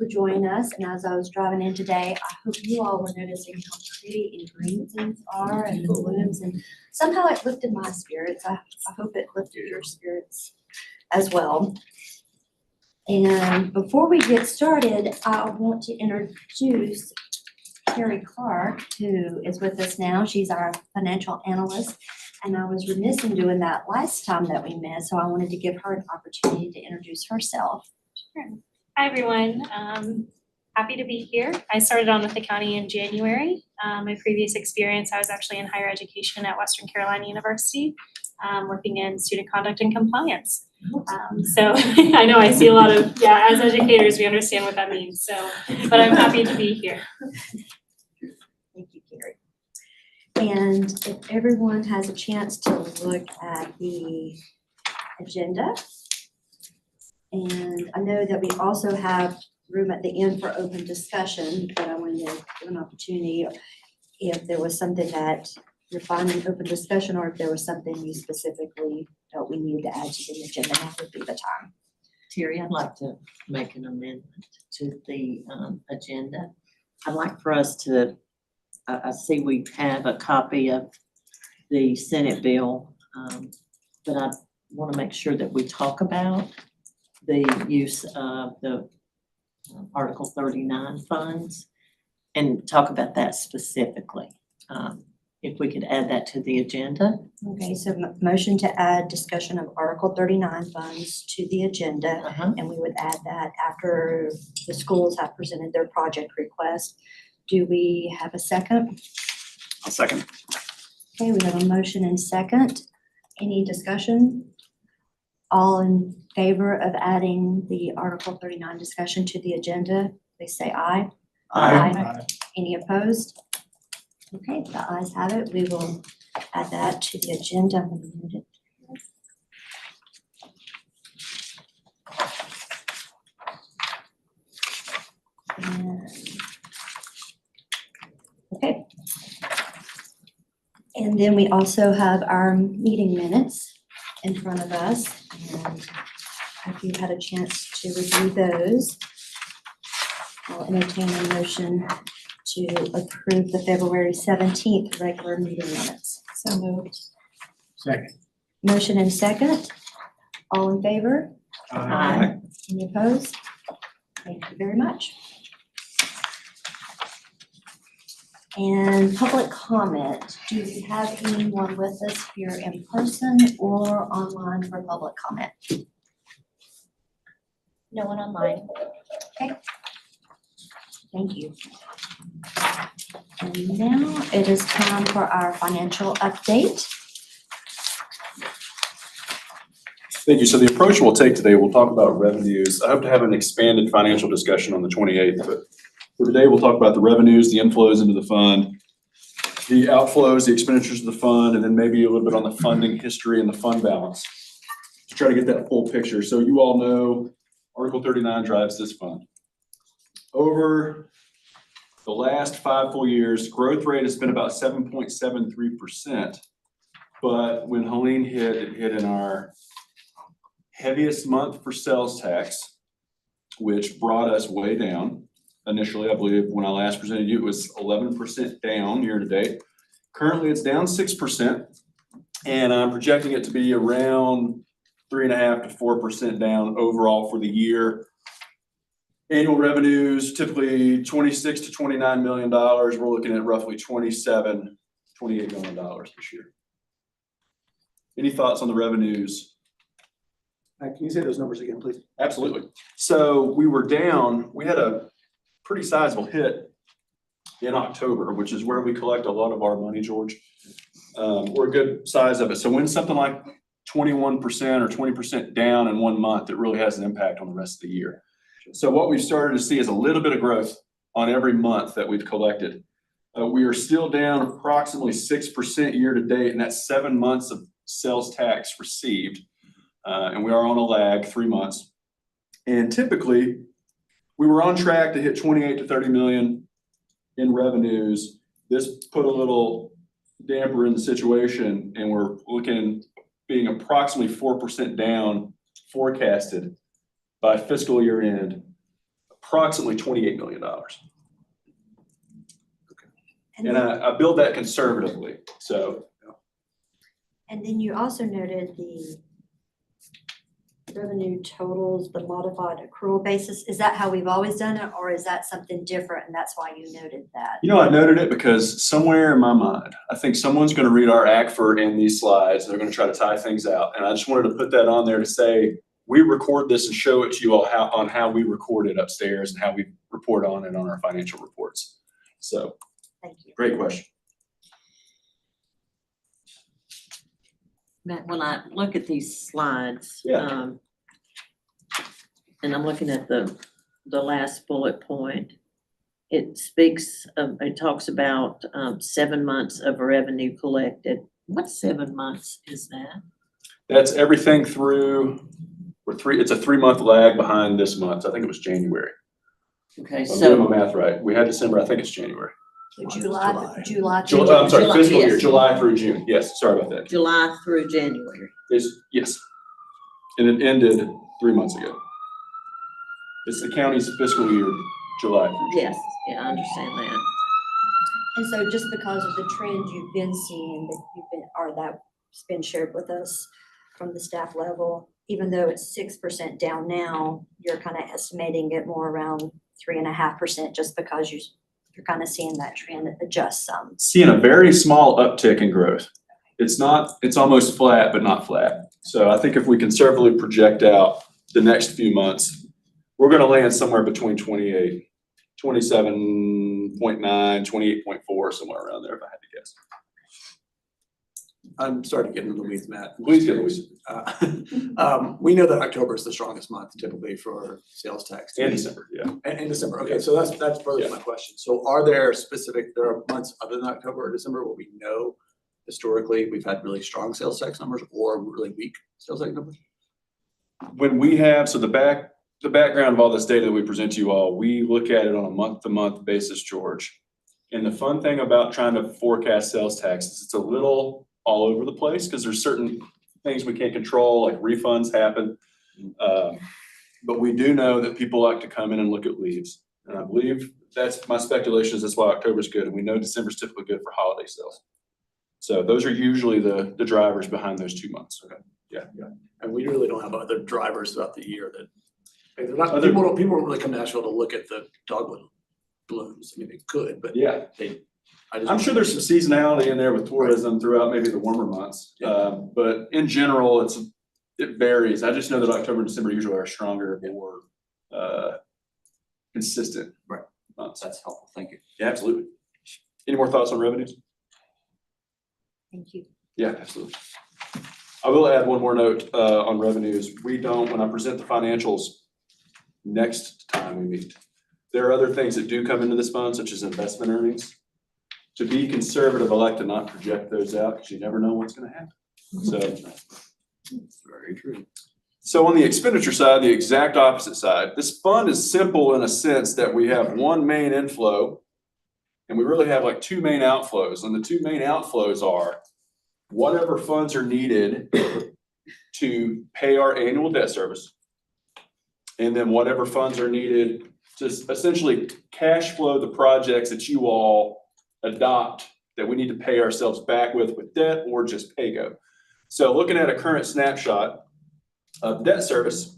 joining us. And as I was driving in today, I hope you all were noticing how pretty and green things are and the blooms. And somehow it lifted my spirits. I hope it lifted your spirits as well. And before we get started, I want to introduce Carrie Clark, who is with us now. She's our financial analyst. And I was remiss in doing that last time that we met, so I wanted to give her an opportunity to introduce herself. Sure. Hi, everyone. Happy to be here. I started on with the county in January. My previous experience, I was actually in higher education at Western Carolina University, working in student conduct and compliance. So I know I see a lot of, as educators, we understand what that means. So, but I'm happy to be here. Thank you, Carrie. And if everyone has a chance to look at the agenda, and I know that we also have room at the end for open discussion, but I wanted to give an opportunity if there was something that you're finding open discussion, or if there was something you specifically felt we needed to add to the agenda, that would be the time. Terry, I'd like to make an amendment to the agenda. I'd like for us to, I see we have a copy of the Senate bill, but I want to make sure that we talk about the use of the Article 39 funds and talk about that specifically. If we could add that to the agenda. Okay, so motion to add discussion of Article 39 funds to the agenda. And we would add that after the schools have presented their project request. Do we have a second? I'll second. Okay, we have a motion and second. Any discussion? All in favor of adding the Article 39 discussion to the agenda, please say aye. Aye. Any opposed? Okay, the ayes have it. We will add that to the agenda. I'm gonna move it. Okay. And then we also have our meeting minutes in front of us. And if you had a chance to review those, I'll entertain a motion to approve the February 17th regular meeting minutes. So moved. Second. Motion and second. All in favor? Aye. Any opposed? Thank you very much. And public comment. Do we have anyone with us here in person or online for public comment? No one online. Okay. Thank you. And now it is time for our financial update. Thank you. So the approach we'll take today, we'll talk about revenues. I hope to have an expanded financial discussion on the 28th, but for today, we'll talk about the revenues, the inflows into the fund, the outflows, the expenditures of the fund, and then maybe a little bit on the funding history and the fund balance to try to get that full picture. So you all know Article 39 drives this fund. Over the last 5 full years, growth rate has been about 7.73%. But when Helene hit, it hit in our heaviest month for sales tax, which brought us way down. Initially, I believe when I last presented you, it was 11% down year to date. Currently, it's down 6%, and I'm projecting it to be around 3.5% to 4% down overall for the year. Annual revenues, typically $26 to $29 million. We're looking at roughly $27, $28 million this year. Any thoughts on the revenues? Can you say those numbers again, please? Absolutely. So we were down, we had a pretty sizable hit in October, which is where we collect a lot of our money, George. We're a good size of it. So when something like 21% or 20% down in 1 month, it really has an impact on the rest of the year. So what we've started to see is a little bit of growth on every month that we've collected. We are still down approximately 6% year to date, and that's 7 months of sales tax received. And we are on a lag, 3 months. And typically, we were on track to hit 28 to 30 million in revenues. This put a little damper in the situation, and we're looking being approximately 4% down forecasted by fiscal year end, approximately $28 million. And And then, I build that conservatively, so. and then you also noted the revenue totals, the modified accrual basis. Is that how we've always done it, or is that something different and that's why you noted that? You know, I noted it because somewhere in my mind, I think someone's gonna read our ACFR in these slides, and they're gonna try to tie things out. And I just wanted to put that on there to say, we record this and show it to you all how we record it upstairs and how we report on it on our financial reports. So, Thank you. great question. Matt, when I look at these slides, Yeah. And I'm looking at the last bullet point, it speaks, it talks about 7 months of revenue collected. What 7 months is that? That's everything through, it's a 3-month lag behind this month. I think it was January. Okay, If I'm doing so, my math right. We had December, I think it's January. So July. July. I'm sorry, July, fiscal year, yes. July through June. Yes, sorry about that. July through January. Yes. And it ended 3 months ago. It's the county's fiscal year, July through June. Yes, yeah, I understand that. And so just because of the trend you've been seeing, that you've been, or that's been shared with us from the staff level, even though it's 6% down now, you're kind of estimating it more around 3.5% just because you're kind of seeing that trend adjust some. Seeing a very small uptick in growth. It's almost flat, but not flat. So I think if we conservatively project out the next few months, we're gonna land somewhere between 27.9, 28.4, somewhere around there, if I had to guess. I'm starting to get into the weeds, Matt. Please get in the weeds. We know that October is the strongest month typically for sales tax. And December, yeah. And December, okay, so that's further to my question. So are there months other than October or December where we know historically we've had really strong sales tax numbers or really weak sales tax numbers? When we have, so the background of all this data that we present to you all, we look at it on a month-to-month basis, George. And the fun thing about trying to forecast sales tax is it's a little all over the place because there's certain things we can't control, like refunds happen. But we do know that people like to come in and look at leaves. And I believe that's my speculation is that's why October's good. And we know December's typically good for holiday sales. So those are usually the drivers behind those 2 months. Okay. Yeah. And we really don't have other drivers throughout the year that, like, they're not, Other- people don't really come to Nashville to look at the dogwood blooms. I mean, they could, but Yeah. I just. I'm sure there's some seasonality in there with tourism throughout maybe the warmer months. But in general, it varies. I just know that October and December usually are stronger, more consistent Right. months. That's helpful, thank you. Yeah, absolutely. Any more thoughts on revenues? Thank you. Yeah, absolutely. I will add one more note on revenues. We don't, when I present the financials next time we meet, there are other things that do come into this fund, such as investment earnings. To be conservative, I like to not project those out because you never know what's going to happen. So, Very true. so on the expenditure side, the exact opposite side, this fund is simple in a sense that we have one main inflow and we really have like two main outflows. And the two main outflows are whatever funds are needed to pay our annual debt service. And then whatever funds are needed to essentially cash flow the projects that you all adopt that we need to pay ourselves back with debt or just pay-go. So looking at a current snapshot of debt service,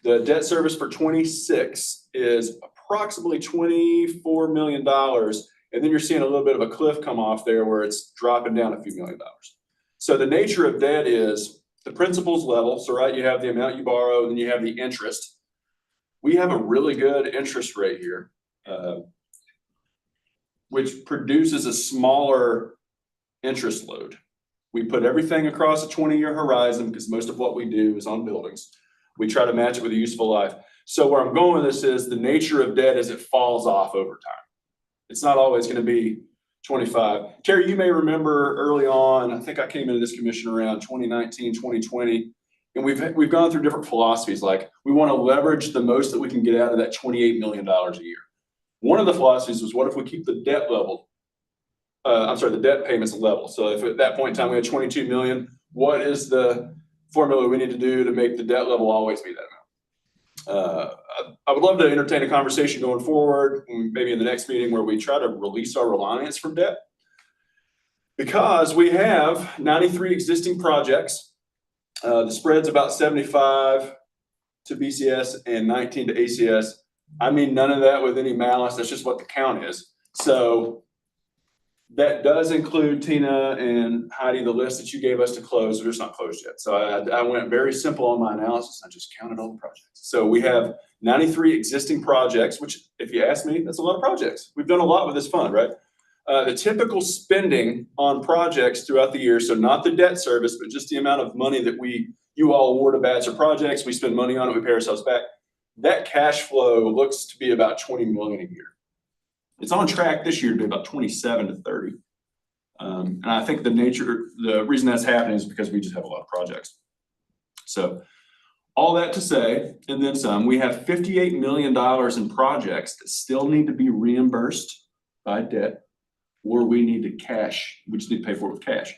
the debt service for 26 is approximately $24 million. And then you're seeing a little bit of a cliff come off there where it's dropping down a few $1 million. So the nature of debt is the principal's level. So right, you have the amount you borrow, and then you have the interest. We have a really good interest rate here, which produces a smaller interest load. We put everything across a 20-year horizon because most of what we do is on buildings. We try to match it with a useful life. So where I'm going with this is the nature of debt is it falls off over time. It's not always going to be 25. Terry, you may remember early on, I think I came into this commission around 2019, 2020, and we've gone through different philosophies. Like we want to leverage the most that we can get out of that $28 million a year. One of the philosophies was, what if we keep the debt level? The debt payments level. So if at that point in time we had 22 million, what is the formula we need to do to make the debt level always be that I would love to entertain a conversation going forward, maybe in the next meeting, where we try to release our reliance from debt. Because we have 93 existing projects. The spread's about 75 to BCS and 19 to ACS. I mean, none of that with any malice. That's just what the count is. So that does include, Tina and Heidi, the list that you gave us to close. They're just not closed yet. So I went very simple on my analysis. I just counted all the projects. So we have 93 existing projects, which, if you ask me, that's a lot of projects. We've done a lot with this fund, right? The typical spending on projects throughout the year, so not the debt service, but just the amount of money that you all award a batch of projects, we spend money on it, we pay ourselves back. That cash flow looks to be about 20 million a year. It's on track this year to be about 27 to 30. And I think the reason that's happening is because we just have a lot of projects. So all that to say, and then some, we have $58 million in projects that still need to be reimbursed by debt, or we need to cash, we just need to pay for it with cash.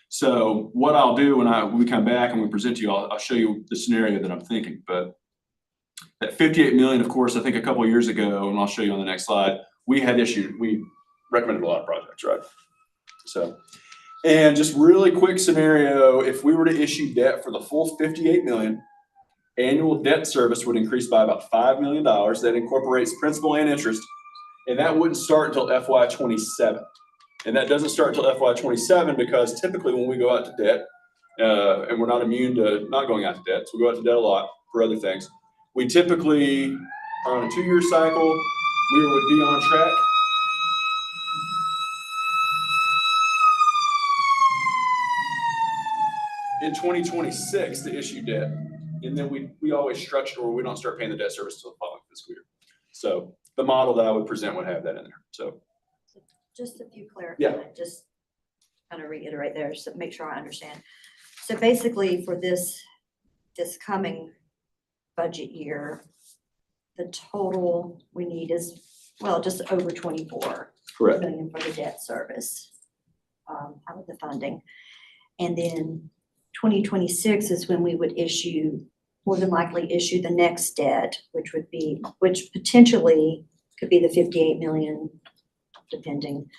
So what I'll do when we come back and we present to you, I'll show you the scenario that I'm thinking. But that 58 million, of course, I think a couple of years ago, and I'll show you on the next slide, we recommended a lot of projects, right? So, and just really quick scenario, if we were to issue debt for the full 58 million, annual debt service would increase by about $5 million. That incorporates principal and interest. And that wouldn't start until FY27. And that doesn't start until FY27 because typically when we go out to debt, and we're not immune to not going out to debt, so we go out to debt a lot for other things. We typically are on a 2-year cycle. We would be on track. In 2026 to issue debt. And then we always structure where we don't start paying the debt service until the following fiscal year. So the model that I would present would have that in there. So Just a few Yeah. clarifications, just kind of reiterate there, so make sure I understand. So basically for this coming budget year, the total we need is, well, just over 24 correct. million for the debt service, out of the funding. And then 2026 is when we would more than likely issue the next debt, which potentially could be the 58 million, depending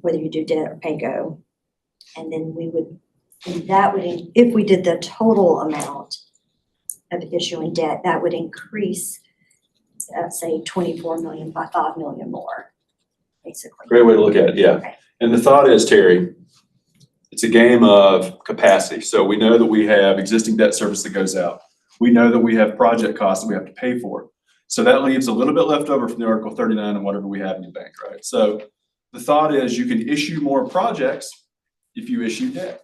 whether you do debt or pay-go. And then if we did the total amount of issuing debt, that would increase, say 24 million by 5 million more, basically. Great way to look at it, yeah. Okay. And the thought is, Terry, it's a game of capacity. So we know that we have existing debt service that goes out. We know that we have project costs that we have to pay for. So that leaves a little bit left over from the Article 39 and whatever we have in the bank, right? So the thought is you can issue more projects if you issue debt.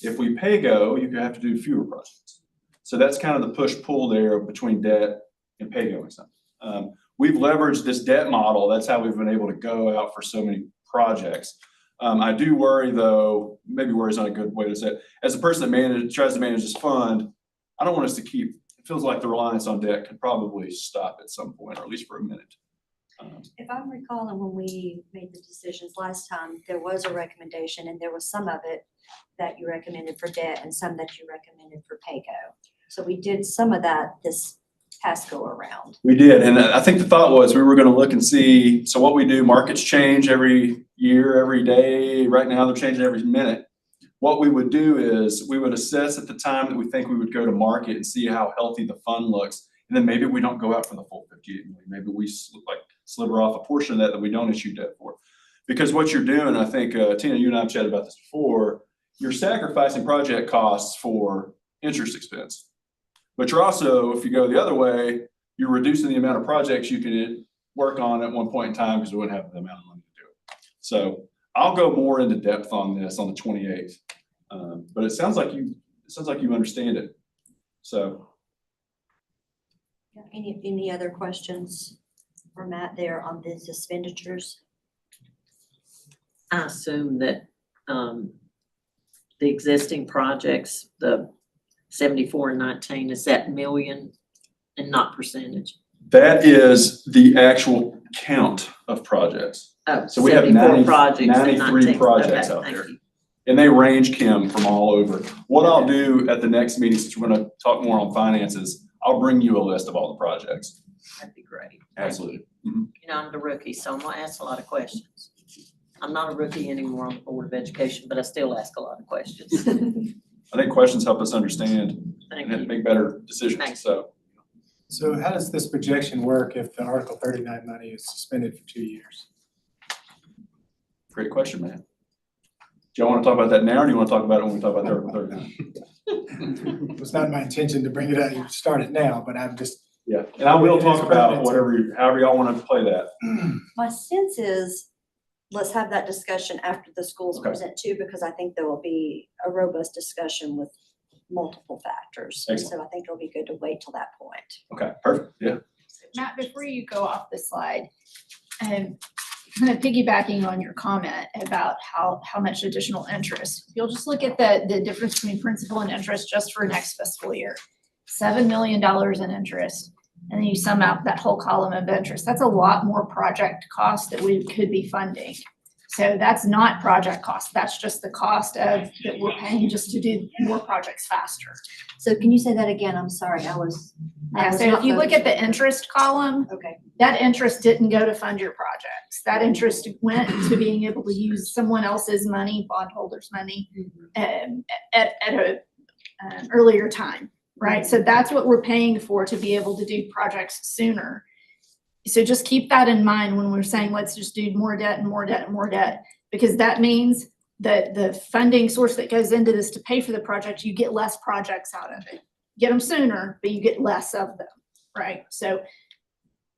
If we pay-go, you have to do fewer projects. So that's kind of the push-pull there between debt and pay-go and stuff. We've leveraged this debt model. That's how we've been able to go out for so many projects. I do worry, though, maybe worry is not a good way to say it. As a person that tries to manage this fund, I don't want us to keep, it feels like the reliance on debt could probably stop at some point, or at least for a minute. If I'm recalling when we made the decisions last time, there was a recommendation and there was some of it that you recommended for debt and some that you recommended for pay-go. So we did some of that this past go around. We did, and I think the thought was we were going to look and see, so what we do, markets change every year, every day. Right now they're changing every minute. What we would do is we would assess at the time that we think we would go to market and see how healthy the fund looks. And then maybe we don't go out for the full 58 million. Maybe we sliver off a portion of that we don't issue debt for. Because what you're doing, I think, Tina, you and I have chatted about this before, you're sacrificing project costs for interest expense. But you're also, if you go the other way, you're reducing the amount of projects you can work on at one point in time because we wouldn't have the amount of money to do it. So I'll go more into depth on this on the 28th. But it sounds like you understand it. So. Any other questions for Matt there on these expenditures? I assume that the existing projects, the 74 and 19, is that million and not percentage? That is the actual count of projects. Oh, So we have 74 projects and 93 19. projects Okay, out thank there. you. And they range, Kim, from all over. What I'll do at the next meeting, since we're going to talk more on finances, I'll bring you a list of all the projects. That'd be great. Absolutely. You know, I'm the rookie, so I'm gonna ask a lot of questions. I'm not a rookie anymore on the Board of Education, but I still ask a lot of questions. I think questions help us understand Thank and you. make better decisions, Thank you. so. So how does this projection work if the Article 39 money is suspended for 2 years? Great question, man. Do y'all want to talk about that now, or do you want to talk about it when we talk about Article 39? It was not my intention to bring it up, you start it now, but I'm just, Yeah, and I will talk about however y'all want to play that. My sense is, let's have that discussion after the schools Okay. present too, because I think there will be a robust discussion with multiple factors. And so I think it'll be good to wait till that point. Okay, perfect, yeah. Matt, before you go off the slide, kind of piggybacking on your comment about how much additional interest, you'll just look at the difference between principal and interest just for next fiscal year. $7 million in interest, and then you sum out that whole column of interest. That's a lot more project cost that we could be funding. So that's not project cost, that's just the cost of, that we're paying just to do more projects faster. So can you say that again? I'm sorry, I was Yeah, so not if you look at the focused. interest column, Okay, that interest didn't go to fund your projects. That interest went to being able to use someone else's money, bondholders' money, at a earlier time, right? So that's what we're paying for, to be able to do projects sooner. So just keep that in mind when we're saying, let's just do more debt and more debt and more debt, because that means that the funding source that goes into this to pay for the project, you get less projects out of it. Get them sooner, but you get less of them, right? So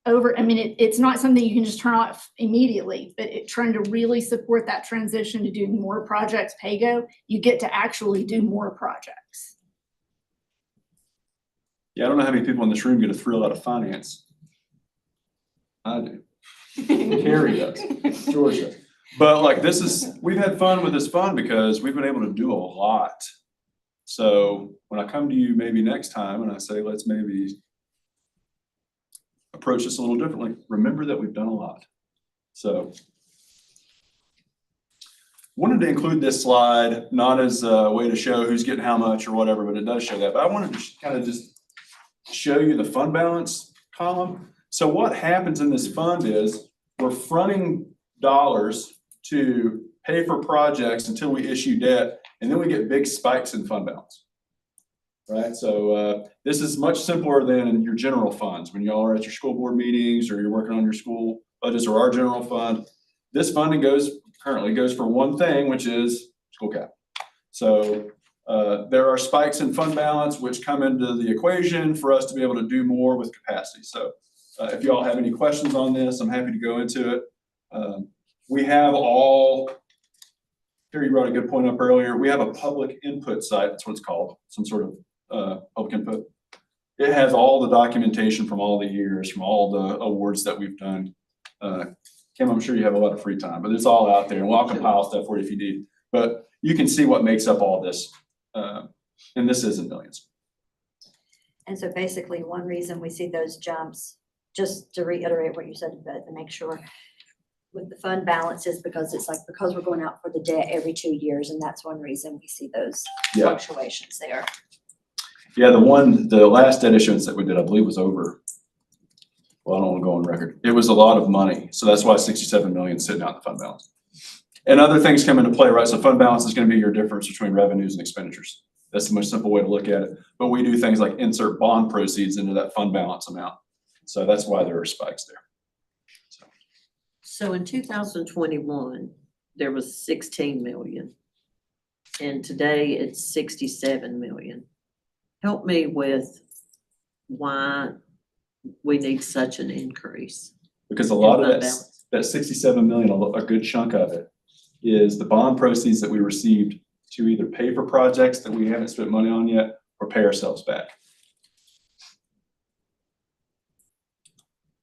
it's not something you can just turn off immediately, but trying to really support that transition to doing more projects, PAYGO, you get to actually do more projects. Yeah, I don't know how many people in this room get a thrill out of finance. I do. Carrie does, Georgia. But like we've had fun with this fund because we've been able to do a lot. So when I come to you maybe next time and I say, let's maybe approach this a little differently, remember that we've done a lot. So wanted to include this slide, not as a way to show who's getting how much or whatever, but it does show that. But I wanted to kind of just show you the fund balance column. So what happens in this fund is we're fronting dollars to pay for projects until we issue debt, and then we get big spikes in fund balance. Right, so this is much simpler than your general funds. When y'all are at your school board meetings or you're working on your school budgets or our general fund, this funding currently goes for one thing, which is school cap. So there are spikes in fund balance which come into the equation for us to be able to do more with capacity. So if y'all have any questions on this, I'm happy to go into it. We have Terry brought a good point up earlier. We have a public input site, that's what it's called, some sort of public input. It has all the documentation from all the years, from all the awards that we've done. Kim, I'm sure you have a lot of free time, but it's all out there, and we'll compile stuff for you if you need. But you can see what makes up all this, and this is in millions. and so basically one reason we see those jumps, just to reiterate what you said, but to make sure with the fund balance is because because we're going out for the debt every 2 years, and that's one reason we see those Yeah. fluctuations there. Yeah, the last debt issuance that we did, I believe, was over. Well, I don't want to go on record. It was a lot of money, so that's why 67 million sitting out in the fund balance. And other things come into play, right? So fund balance is going to be your difference between revenues and expenditures. That's the most simple way to look at it. But we do things like insert bond proceeds into that fund balance amount. So that's why there are spikes there. So in 2021, there was 16 million. And today it's 67 million. Help me with why we need such an increase. Because a lot in of fund that, balance. that 67 million, a good chunk of it is the bond proceeds that we received to either pay for projects that we haven't spent money on yet or pay ourselves back.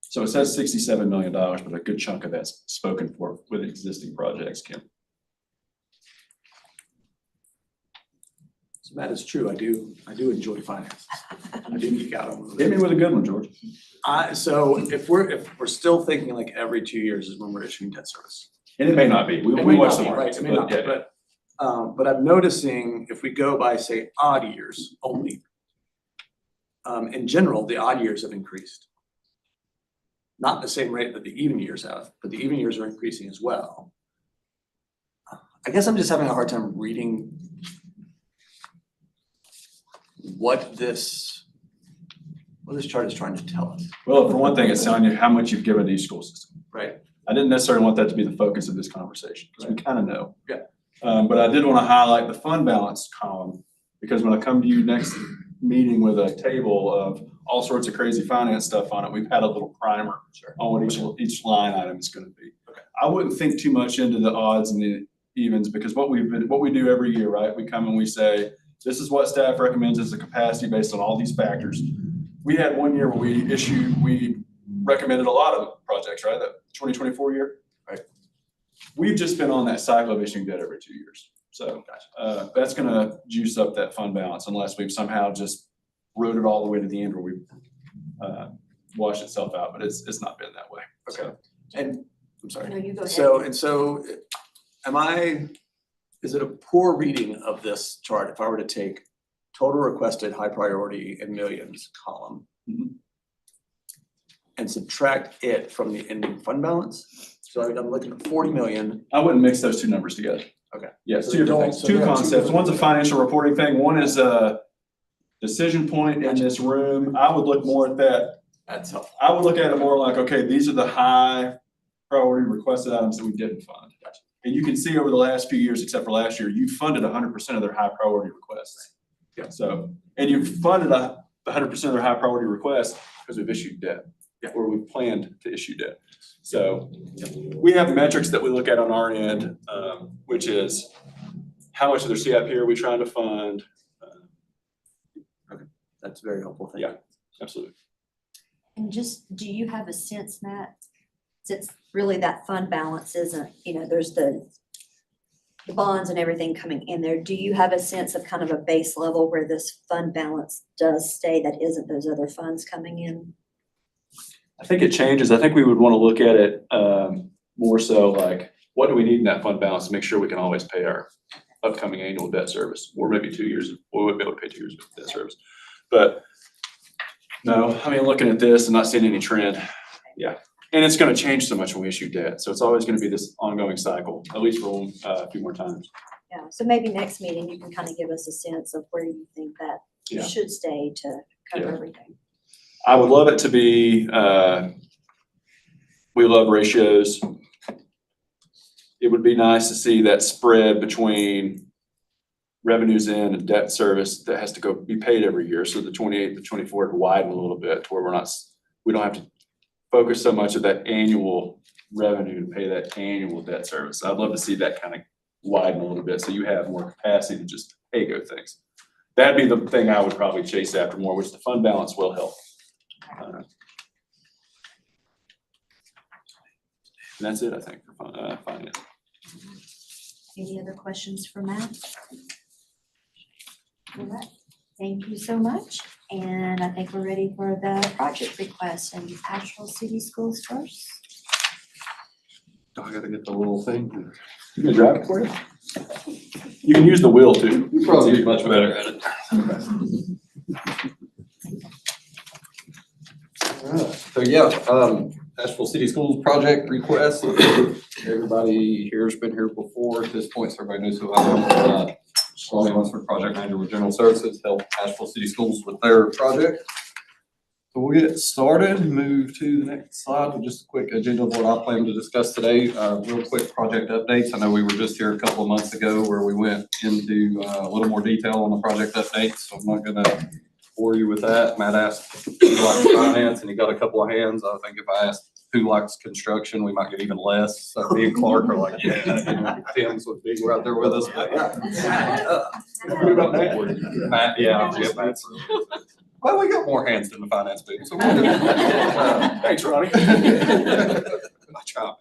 So it says $67 million, but a good chunk of that's spoken for with existing projects, Kim. So that is true. I do enjoy finance. I do geek out on Hit me it. with a good one, George. So if we're still thinking like every 2 years is when we're issuing debt service. And it may not be. It We may watch not the be, right, markets, it may not but be, yeah. but I'm noticing if we go by, say, odd years only, in general, the odd years have increased. Not the same rate that the even years have, but the even years are increasing as well. I guess I'm just having a hard time reading what this chart is trying to tell us, Well, for one thing, it's telling you how much you've given to each school system. right? I didn't necessarily want that to be the focus of this conversation, because we kind of know. Yeah. But I did want to highlight the fund balance column, because when I come to you next meeting with a table of all sorts of crazy finance stuff on it, we've had a little primer on what each line item is going to be. Okay. I wouldn't think too much into the odds and the evens, because what we do every year, right? We come and we say, this is what staff recommends as a capacity based on all these factors. We had one year where we recommended a lot of projects, right? That 2024 year. Right. We've just been on that cycle of issuing debt every 2 years. So that's gonna juice up that fund balance unless we've somehow just rode it all the way to the end where we wash itself out, but it's not been that way. Okay. So, And, I'm sorry. No, you go ahead. So is it a poor reading of this chart if I were to take total requested high priority in millions column Mhm. and subtract it from the ending fund balance? So I'm looking at 40 million. I wouldn't mix those two numbers together. Okay. Yes, So two they different don't- things, so two they are two concepts. different One's a things. financial reporting thing. One is a decision point in this room. I would look more at that. That's helpful. I would look at it more like, okay, these are the high priority requested items that we didn't fund. Gotcha. And you can see over the last few years, except for last year, you funded 100% of their high priority requests. Yeah. So, and you funded 100% of their high priority requests because we've issued debt. Yeah. Or we've planned to issue debt. So we have metrics that we look at on our end, which is how much of their CIP are we trying to fund? That's very helpful. Thank you. Yeah. Absolutely. And just, do you have a sense, Matt, since really that fund balance isn't, there's the bonds and everything coming in there, do you have a sense of kind of a base level where this fund balance does stay that isn't those other funds coming in? I think it changes. I think we would want to look at it more so like, what do we need in that fund balance to make sure we can always pay our upcoming annual debt service? Or maybe 2 years, we wouldn't be able to pay 2 years of debt service. But no, I mean, looking at this and not seeing any trend, yeah. And it's going to change so much when we issue debt. So it's always going to be this ongoing cycle, at least for a few more times. Yeah, so maybe next meeting, you can kind of give us a sense of where you think that Yeah. should stay to cover Yeah. everything. I would love it to be, we love ratios. It would be nice to see that spread between revenues in and debt service that has to go be paid every year. So the 28, the 24 to widen a little bit to where we don't have to focus so much of that annual revenue to pay that annual debt service. I'd love to see that kind of widen a little bit so you have more capacity to just pay go things. That'd be the thing I would probably chase after more, which the fund balance will help. And that's it, I think, for finance. Any other questions for Matt? All right, thank you so much. And I think we're ready for the project request and Asheville City Schools first. I gotta get the little thing. You gonna drive it for you? You can use the wheel too. You're probably much better at it. Alright, so yeah, Asheville City Schools project request. Everybody here's been here before at this point, so everybody knows who I am. Lonnie Lunsford, project manager with General Services, help Asheville City Schools with their project. So we'll get started, move to the next slide with just a quick agenda of what I plan to discuss today. Real quick project updates. I know we were just here a couple of months ago where we went into a little more detail on the project updates, so I'm not gonna bore you with that. Matt asked who likes finance, and he got a couple of hands. I think if I asked who likes construction, we might get even less. So me and Clark are like, yeah, Tim's would be right there with us. But What about Matt? Matt, yeah, Matt's. Well, we got more hands than the finance people, so we're good. Thanks, Ronnie. I try.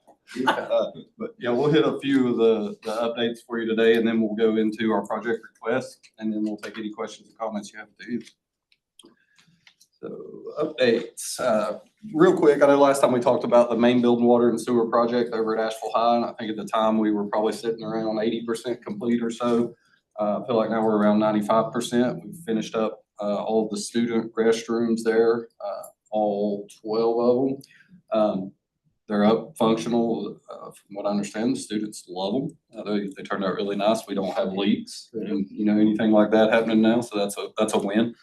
But yeah, we'll hit a few of the updates for you today, and then we'll go into our project request, and then we'll take any questions and comments you have to. So updates, real quick, I know last time we talked about the main building water and sewer project over at Asheville High, and I think at the time we were probably sitting around 80% complete or so. I feel like now we're around 95%. We've finished up all the student restrooms there, all 12 of them. They're up functional, from what I understand, the students love them. They turned out really nice. We don't have leaks and, anything like that happening now, so that's a win.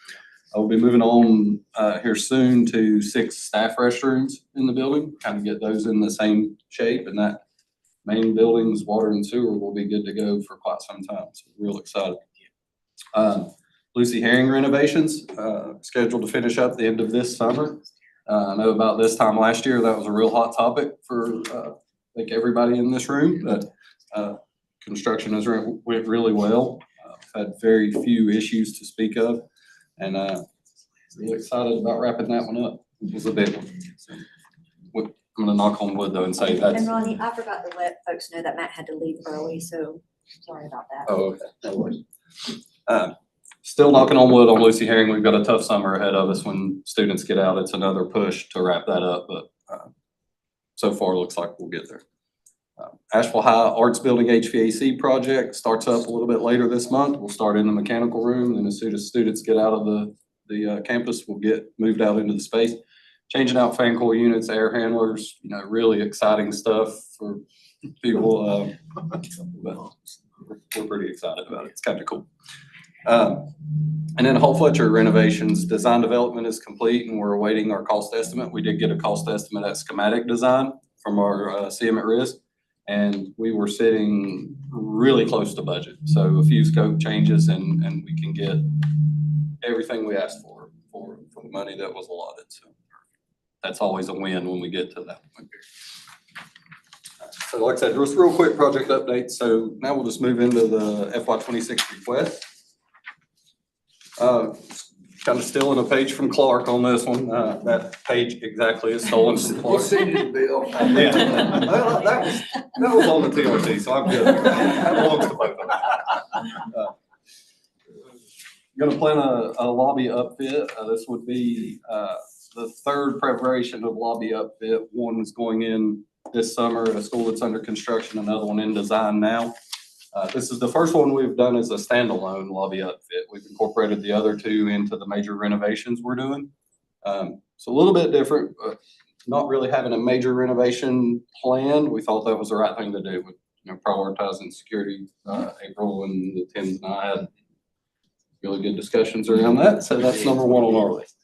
I'll be moving on, here soon to 6 staff restrooms in the building, kind of get those in the same shape, and that main building's water and sewer will be good to go for quite some time, so real excited. Lucy Herring renovations, scheduled to finish up the end of this summer. I know about this time last year, that was a real hot topic for, I think everybody in this room, but, construction went really well. Had very few issues to speak of, and, really excited about wrapping that one up. It was a big one. So, I'm gonna knock on wood though and say that's. And Ronnie, I forgot to let folks know that Matt had to leave early, so sorry about that. Oh, okay, no worries. Still knocking on wood on Lucy Herring. We've got a tough summer ahead of us when students get out. It's another push to wrap that up, but so far looks like we'll get there. Asheville High Arts Building HVAC project starts up a little bit later this month. We'll start in the mechanical room, and as soon as students get out of the campus, we'll get moved out into the space. Changing out fan coil units, air handlers, really exciting stuff for people. But we're pretty excited about it. It's kind of cool. And then Hall Fletcher renovations, design development is complete and we're awaiting our cost estimate. We did get a cost estimate at schematic design from our CM at Risk, and we were sitting really close to budget. So a few scope changes and we can get everything we asked for the money that was allotted. So that's always a win when we get to that point. So like I said, just real quick project update. So now we'll just move into the FY26 request. Kind of stealing a page from Clark on this one. That page exactly is stolen from Clark. Bill. Yeah. Well, that was on the TRC, so I'm good. That belongs to both of them. Gonna plan a lobby upfit. This would be the third preparation of lobby upfit. One is going in this summer at a school that's under construction, another one in design now. This is the first one we've done as a standalone lobby upfit. We've incorporated the other two into the major renovations we're doing. It's a little bit different, but not really having a major renovation planned. We thought that was the right thing to do with, prioritizing security. April and the Tims and I had really good discussions around that. So that's number one on our list.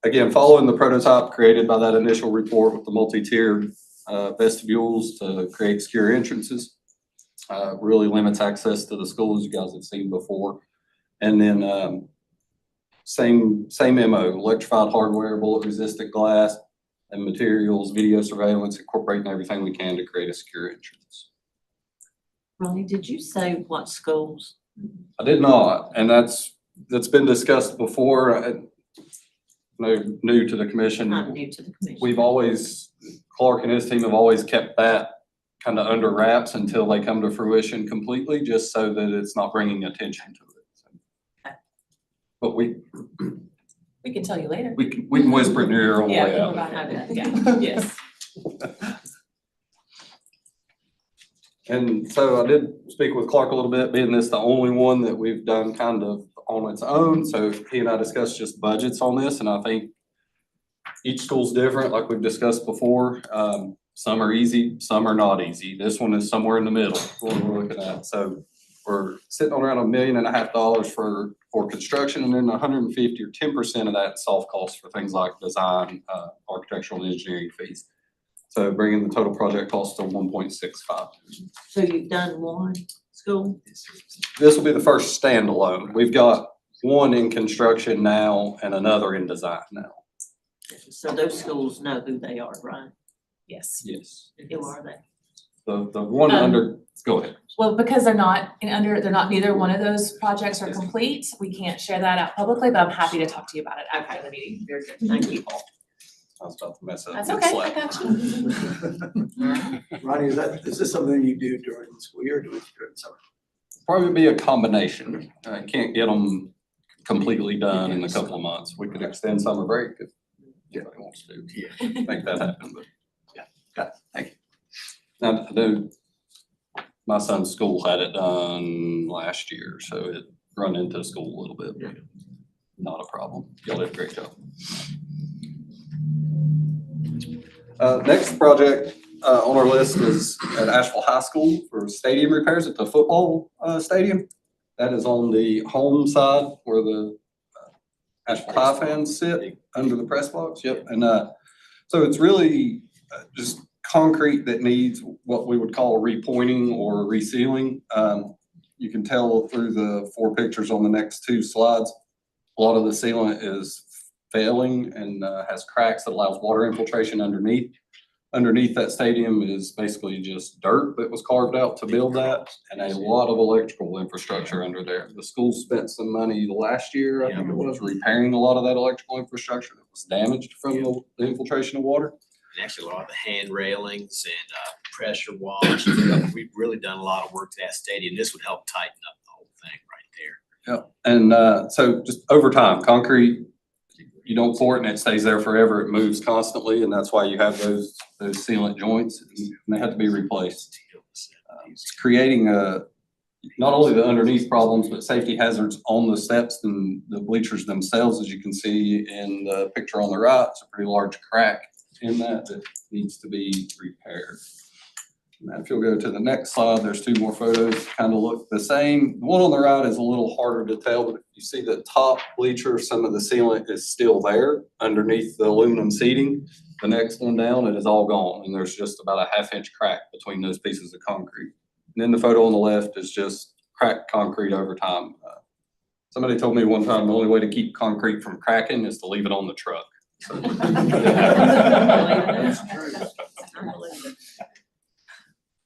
Again, following the prototype created by that initial report with the multi-tiered vestibules to create secure entrances. Really limits access to the school, as you guys have seen before. And then same MO, electrified hardware, bullet resistant glass and materials, video surveillance, incorporating everything we can to create a secure entrance. Ronnie, did you say what schools? I did not, and that's been discussed before. New to the commission. Not new to the commission. We've always, Clark and his team have always kept that kind of under wraps until they come to fruition completely, just so that it's not bringing attention to it. So, but we can tell you later. We can whisper it in your ear on the way out. Yeah, yes. And so I did speak with Clark a little bit, being this the only one that we've done kind of on its own. So he and I discussed just budgets on this, and I think each school's different, like we've discussed before. Some are easy, some are not easy. This one is somewhere in the middle, what we're looking at. So we're sitting on around $1.5 million for construction, and then 150 or 10% of that soft costs for things like design, architectural and engineering fees. So bringing the total project cost to 1.65. So you've done one school? This will be the first standalone. We've got one in construction now and another in design now. So those schools know who they are, right? Yes. Yes. Who are they? The one under, go ahead. Well, because they're not neither one of those projects are complete, we can't share that out publicly, but I'm happy to talk to you about it after the meeting. Very good. Thank you. I was about to mess up. That's okay, I got you. Ronnie, is this something you do during the school year or do it during the summer? Probably be a combination. Can't get them completely done in a couple of months. We could extend summer break if anybody wants to make that happen, but got it. Thank you. Now, I know my son's school had it done last year, so run into the school a little bit. But not a problem. Y'all did a great job. Next project on our list is at Asheville High School for stadium repairs at the football stadium. That is on the home side where the Asheville High fans sit under the press box. Yep. And so it's really just concrete that needs what we would call repointing or resealing. You can tell through the 4 pictures on the next 2 slides, a lot of the sealant is failing and has cracks that allows water infiltration underneath. Underneath that stadium is basically just dirt that was carved out to build that and a lot of electrical infrastructure under there. The school spent some money last year, I think it was, repairing a lot of that electrical infrastructure that was damaged from the infiltration of water. And actually, a lot of the hand railings and pressure wash, we've really done a lot of work to that stadium. This would help tighten up the whole thing right there. Yeah, and so just over time, concrete, you don't pour it and it stays there forever. It moves constantly, and that's why you have those sealant joints, and they have to be replaced. It's creating not only the underneath problems, but safety hazards on the steps and the bleachers themselves. As you can see in the picture on the right, it's a pretty large crack in that needs to be repaired. And if you'll go to the next slide, there's 2 more photos, kind of look the same. The one on the right is a little harder to tell, but if you see the top bleacher, some of the sealant is still there underneath the aluminum seating. The next one down, it is all gone, and there's just about a 1/2-inch crack between those pieces of concrete. And then the photo on the left is just cracked concrete over time. Somebody told me one time the only way to keep concrete from cracking is to leave it on the truck. So.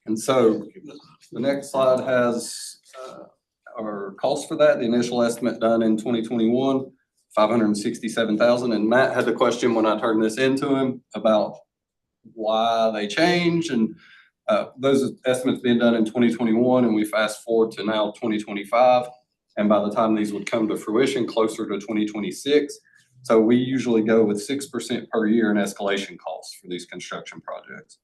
And so the next slide has our cost for that. The initial estimate done in 2021, $567,000. And Matt had the question when I turned this into him about why they change. And those estimates being done in 2021, and we fast forward to now 2025. And by the time these would come to fruition, closer to 2026. So we usually go with 6% per year in escalation costs for these construction projects.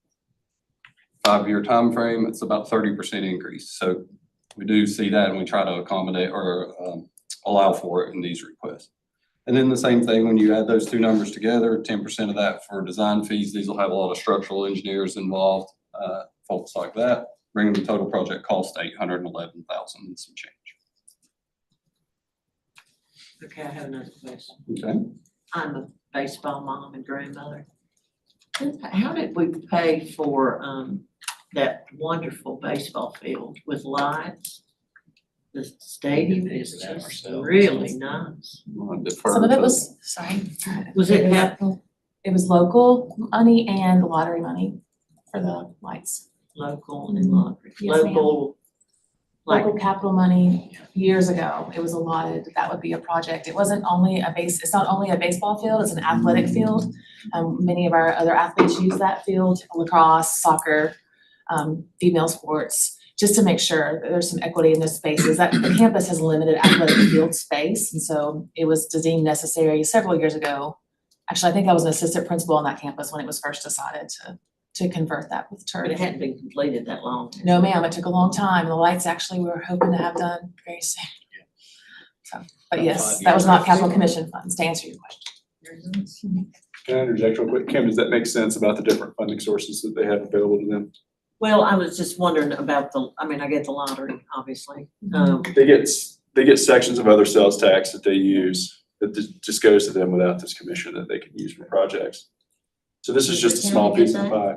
5-year time frame, it's about 30% increase. So we do see that, and we try to accommodate or allow for it in these requests. And then the same thing, when you add those 2 numbers together, 10% of that for design fees. These will have a lot of structural engineers involved, folks like that, bringing the total project cost to $811,000 and some change. Okay, I have another question. Okay. I'm a baseball mom and grandmother. How did we pay for that wonderful baseball field with lights? The stadium is just really nice. Some of it was, sorry. Was it capital? It was local money and lottery money for the lights. Local and lottery. Yes, ma'am. Local, like, Local capital money years ago, it was allotted, that would be a project. It wasn't only it's not only a baseball field, it's an athletic field. Many of our other athletes use that field, lacrosse, soccer, female sports, just to make sure that there's some equity in those spaces. That the campus has limited athletic field space, and so it was deemed necessary several years ago. Actually, I think I was an assistant principal on that campus when it was first decided to convert that with turf. but it hadn't been completed that long. No, ma'am, it took a long time. The lights actually we were hoping to have done very soon. So, but yes, that was not capital commission funds, to answer your question. Can I interject real quick? Kim, does that make sense about the different funding sources that they have available to them? Well, I was just wondering about I get the lottery, obviously. They get sections of other sales tax that they use that just goes to them without this commission that they can use for projects. So this is just a small piece of the pie.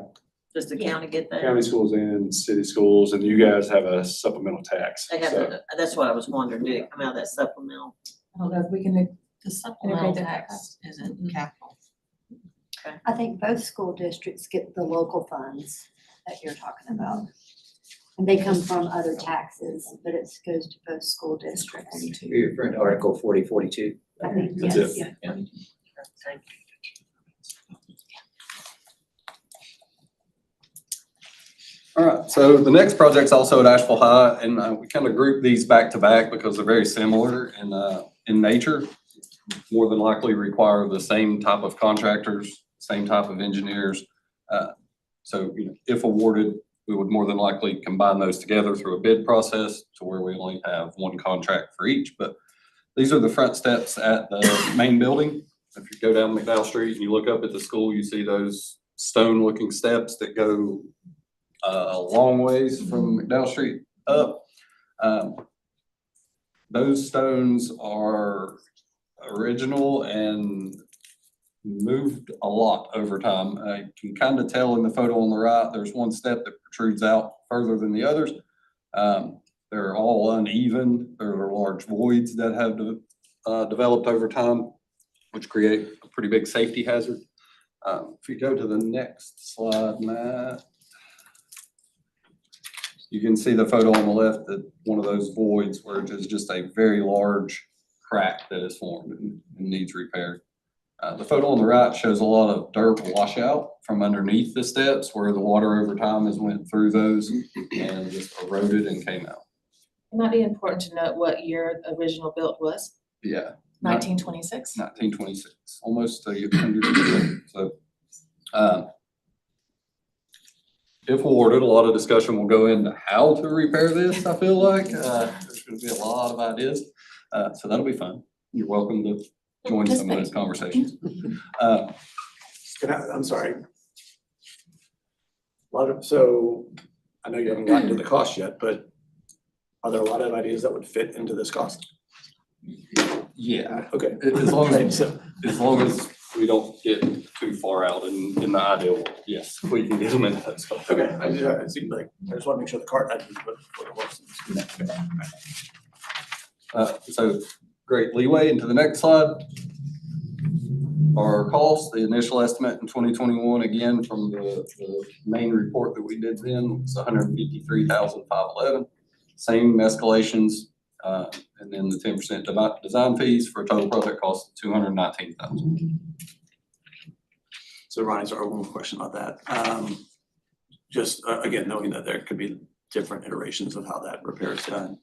Does the county get that? County schools and city schools, and you guys have a supplemental tax. They have, So that's what I was wondering, did it come out of that supplemental? I don't know if we can, The supplemental Integrate the tax isn't capital. I think both school districts get the local funds that you're talking about. And they come from other taxes, but it goes to both school districts. You're referring to Article 4042. I think, That's yes. it. Yeah. Thank you. All right, so the next project's also at Asheville High, and we kind of group these back to back because they're very similar in nature. More than likely require the same type of contractors, same type of engineers. So, if awarded, we would more than likely combine those together through a bid process to where we only have one contract for each. But these are the front steps at the main building. If you go down McDowell Street and you look up at the school, you see those stone-looking steps that go a long ways from McDowell Street up. Those stones are original and moved a lot over time. I can kind of tell in the photo on the right, there's one step that protrudes out further than the others. They're all uneven. There are large voids that have developed over time, which create a pretty big safety hazard. If you go to the next slide, Matt, you can see the photo on the left that one of those voids where it is just a very large crack that is formed and needs repair. The photo on the right shows a lot of dirt washout from underneath the steps where the water over time has went through those and just eroded and came out. It might be important to note what year the original build was, Yeah, 1926. 1926, almost 100 years ago. So, if awarded, a lot of discussion will go into how to repair this, I feel like. There's gonna be a lot of ideas, so that'll be fun. You're welcome to join some of those conversations. I'm sorry. So I know you haven't gotten to the cost yet, but are there a lot of ideas that would fit into this cost? Yeah, Okay. as long Right, as, so, we don't get too far out in the ideal world, yes, we can get them into that stuff. okay, it seemed like, I just wanna make sure the cart, I didn't put the horse in. So great leeway into the next slide. Our cost, the initial estimate in 2021, again, from the main report that we did then, was $153,511. Same escalations, and then the 10% design fees for a total project cost of $219,000. So Ronnie, sorry, one more question about that. Just, again, knowing that there could be different iterations of how that repair is done.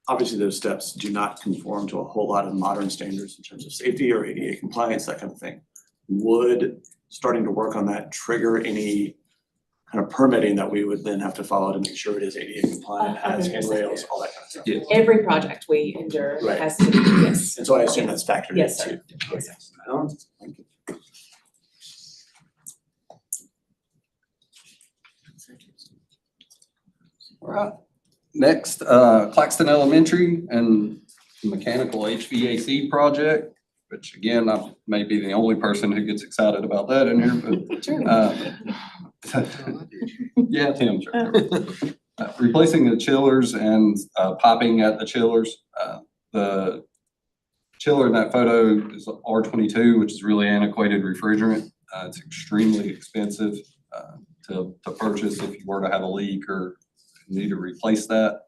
Obviously, those steps do not conform to a whole lot of modern standards in terms of safety or ADA compliance, that kind of thing. Would starting to work on that trigger any kind of permitting that we would then have to follow to make sure it is ADA compliant, has 100%, handrails, yeah. all that kind of stuff? Yeah. Every project we endure Right. has to, yes. And so I assume that's factored in Yes, too. sir. Yes, sir. Thank you. All right, next, Claxton Elementary and mechanical HVAC project, which again, I may be the only person who gets excited about that in here, but, yeah, Tim, sure. Replacing the chillers and, piping at the chillers. The chiller in that photo is R22, which is really antiquated refrigerant. It's extremely expensive, to purchase if you were to have a leak or need to replace that.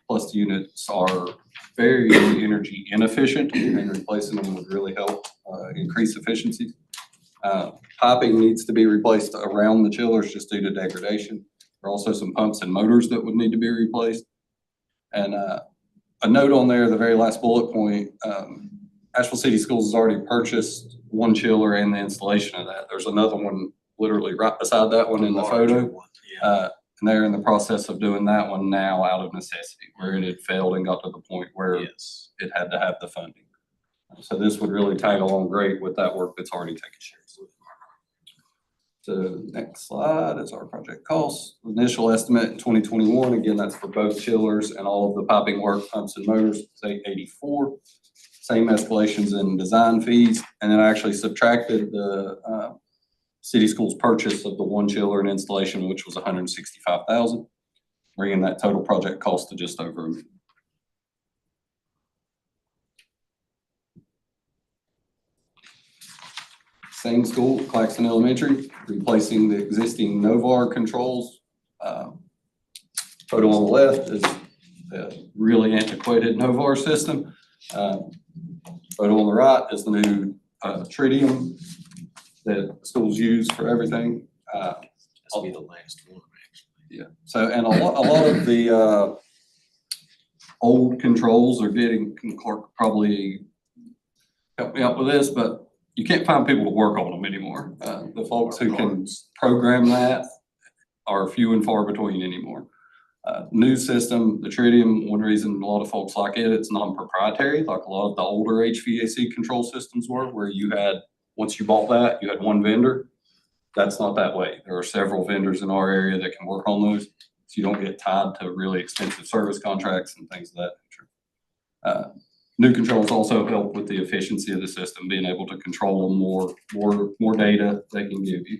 Plus the units are very energy inefficient and replacing them would really help increase efficiency. Piping needs to be replaced around the chillers just due to degradation. There are also some pumps and motors that would need to be replaced. And a note on there, the very last bullet point, Asheville City Schools has already purchased one chiller and the installation of that. There's another one literally right beside that one in the photo. And they're in the process of doing that one now out of necessity, where it had failed and got to the point where it had to have the funding. So this would really tag along great with that work that's already taken shape. So next slide is our project costs. Initial estimate in 2021, again, that's for both chillers and all of the piping work, pumps and motors, say 84. Same escalations in design fees. And then I actually subtracted the City Schools purchase of the one chiller and installation, which was $165,000, bringing that total project cost to just over $1 million. Same school, Claxton Elementary, replacing the existing Novar controls. Photo on the left is the really antiquated Novar system. Photo on the right is the new Tritium that schools use for everything. This will be the last one, actually. Yeah, so, and a lot of the old controls are getting, Clark probably help me out with this, but you can't find people to work on them anymore. The folks who can program that are few and far between anymore. New system, the Tritium, one reason a lot of folks like it, it's non-proprietary, like a lot of the older HVAC control systems were, where you had, once you bought that, you had one vendor. That's not that way. There are several vendors in our area that can work on those, so you don't get tied to really expensive service contracts and things of that nature. New controls also help with the efficiency of the system, being able to control more data they can give you.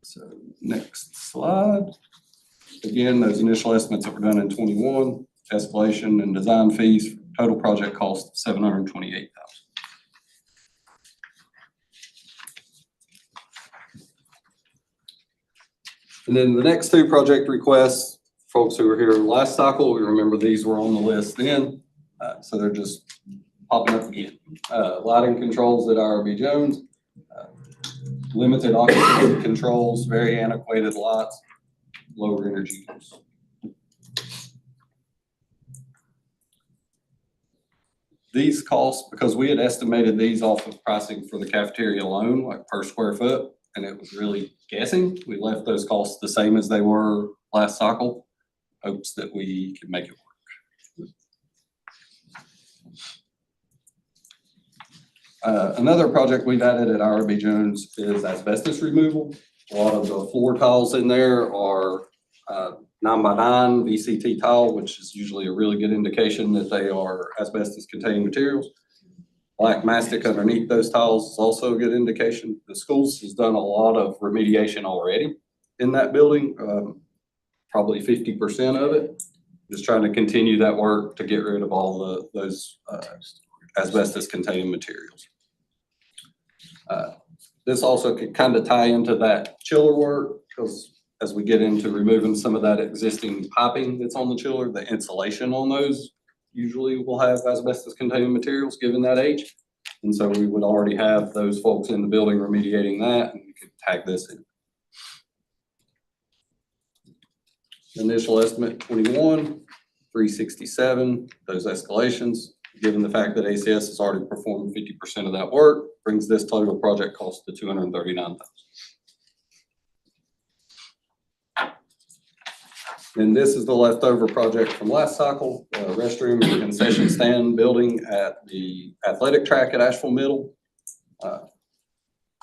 So next slide. Again, those initial estimates that were done in 21, escalation and design fees, total project cost $728,000. And then the next two project requests, folks who were here last cycle, we remember these were on the list then, so they're just popping up again. Lighting controls at IRB Jones, limited occupancy controls, very antiquated lights, lower energy use. These costs, because we had estimated these off of pricing for the cafeteria alone, like per square foot, and it was really guessing, we left those costs the same as they were last cycle, hopes that we can make it work. Another project we've added at IRB Jones is asbestos removal. A lot of the floor tiles in there are 9x9 VCT tile, which is usually a really good indication that they are asbestos containing materials. Black mastic underneath those tiles is also a good indication. The schools has done a lot of remediation already in that building, probably 50% of it. Just trying to continue that work to get rid of all those asbestos containing materials. This also could kind of tie into that chiller work, because as we get into removing some of that existing piping that's on the chiller, the insulation on those usually will have asbestos containing materials given that age. And so we would already have those folks in the building remediating that, and we could tag this in. Initial estimate 21, 367, those escalations, given the fact that ACS has already performed 50% of that work, brings this total project cost to $239,000. And this is the leftover project from last cycle, restroom and concession stand building at the athletic track at Asheville Middle.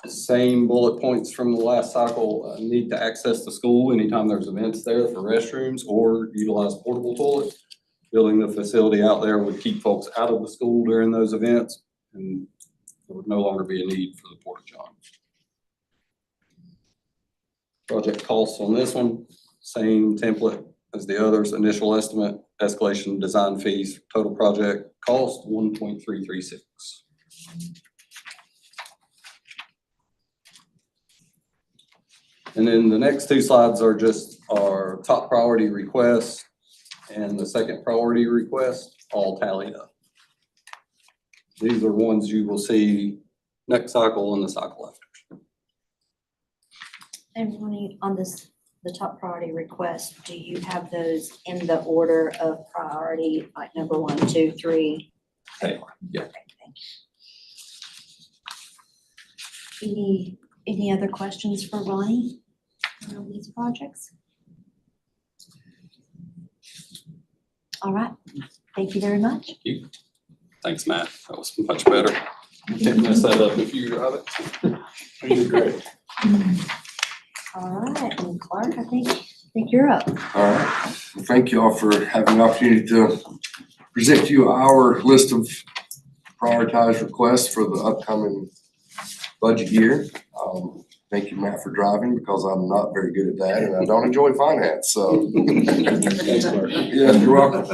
Same bullet points from the last cycle, need to access the school anytime there's events there for restrooms or utilize portable toilets. Building the facility out there would keep folks out of the school during those events, and there would no longer be a need for the porta john. Project costs on this one, same template as the others, initial estimate, escalation, design fees, total project cost 1.336. And then the next two slides are just our top priority requests and the second priority request, all tallied up. These are ones you will see next cycle and the cycle after. And Ronnie, on this, the top priority request, do you have those in the order of priority, like number 1, 2, 3? They are, yeah. Okay, thank you. Any other questions for Ronnie on these projects? All right, thank you very much. Thank you. Thanks, Matt. That was much better. Can't mess that up if you drive it. You did great. All right, and Clark, I think you're up. All right. Well, thank you all for having the opportunity to present to you our list of prioritized requests for the upcoming budget year. Thank you, Matt, for driving, because I'm not very good at that and I don't enjoy finance, so. Thanks, Mark. Yeah, you're welcome.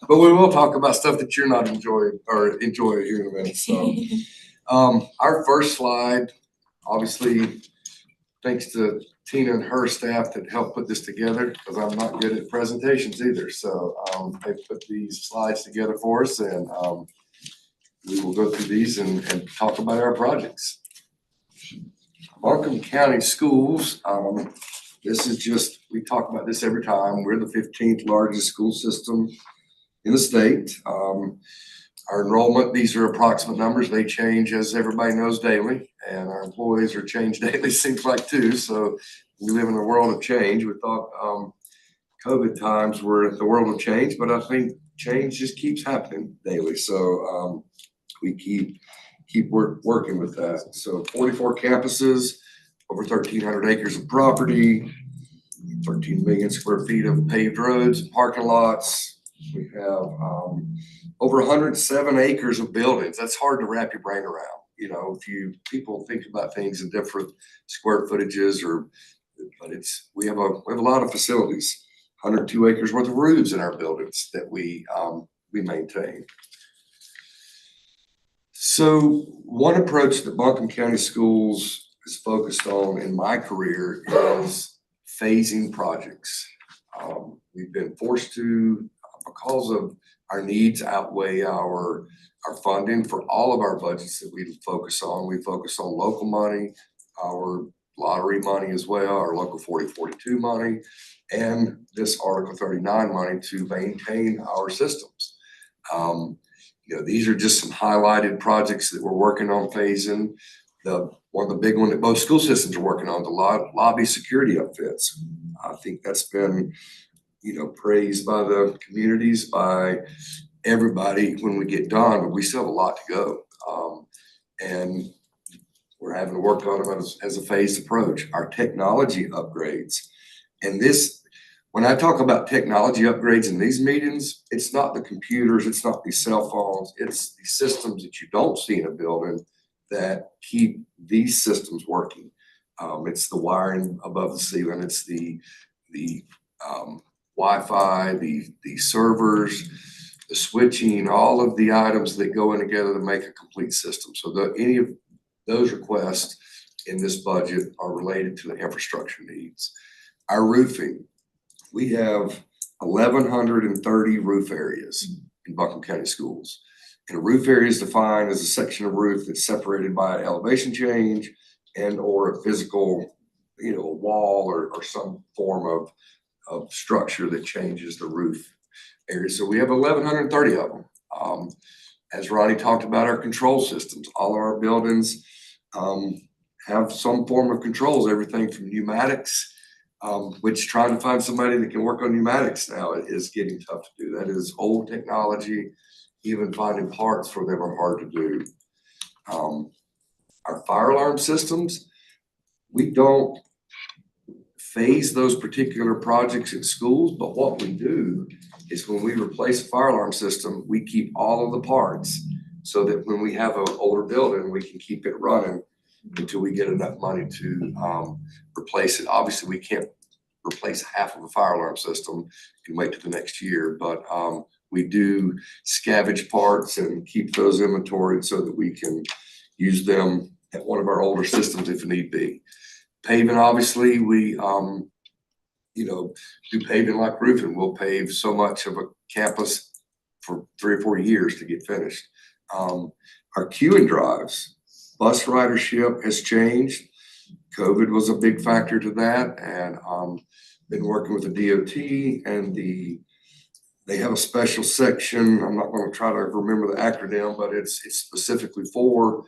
But we will talk about stuff that you're not enjoy here in a minute, so. Our first slide, obviously, thanks to Tina and her staff that helped put this together, because I'm not good at presentations either. So they put these slides together for us, and we will go through these and talk about our projects. Markham County Schools, this is just, we talk about this every time. We're the 15th largest school system in the state. our enrollment, these are approximate numbers. They change, as everybody knows, daily, and our employees are changed daily, seems like too. So we live in a world of change. We thought COVID times were the world of change, but I think change just keeps happening daily. So we keep working with that. So 44 campuses, over 1,300 acres of property, 13 million square feet of paved roads and parking lots. We have over 107 acres of buildings. That's hard to wrap your brain around. You know, people think about things in different square footages, but we have a lot of facilities. 102 acres worth of roofs in our buildings that we maintain. So one approach that Buncombe County Schools is focused on in my career is phasing projects. We've been forced to, because of our needs outweigh our funding for all of our budgets that we focus on. We focus on local money, our lottery money as well, our local 4042 money, and this Article 39 money to maintain our systems. You know, these are just some highlighted projects that we're working on phasing. One of the big ones that both school systems are working on, the lobby security upfits. I think that's been, you know, praised by the communities, by everybody when we get done, but we still have a lot to go. And we're having to work on them as a phased approach. Our technology upgrades, and this, when I talk about technology upgrades in these meetings, it's not the computers, it's not these cell phones, it's the systems that you don't see in a building that keep these systems working. It's the wiring above the ceiling, it's the Wi-Fi, the servers, the switching, all of the items that go in together to make a complete system. So any of those requests in this budget are related to the infrastructure needs. Our roofing, we have 1,130 roof areas in Buncombe County Schools. And a roof area is defined as a section of roof that's separated by an elevation change and or a physical, you know, wall or some form of structure that changes the roof area. So we have 1,130 of them. As Ronnie talked about, our control systems, all of our buildings have some form of controls, everything from pneumatics, which trying to find somebody that can work on pneumatics now is getting tough to do. That is old technology. Even finding parts for them are hard to do. Our fire alarm systems, we don't phase those particular projects in schools, but what we do is when we replace a fire alarm system, we keep all of the parts so that when we have an older building, we can keep it running until we get enough money to replace it. Obviously, we can't replace half of a fire alarm system and wait till the next year, but we do scavenge parts and keep those inventoried so that we can use them at one of our older systems if need be. Paving, obviously, we you know, do paving like roofing. We'll pave so much of a campus for 3 or 4 years to get finished. Our queuing drives, bus ridership has changed. COVID was a big factor to that, and been working with the DOT and they have a special section. I'm not going to try to remember the acronym, but it's specifically for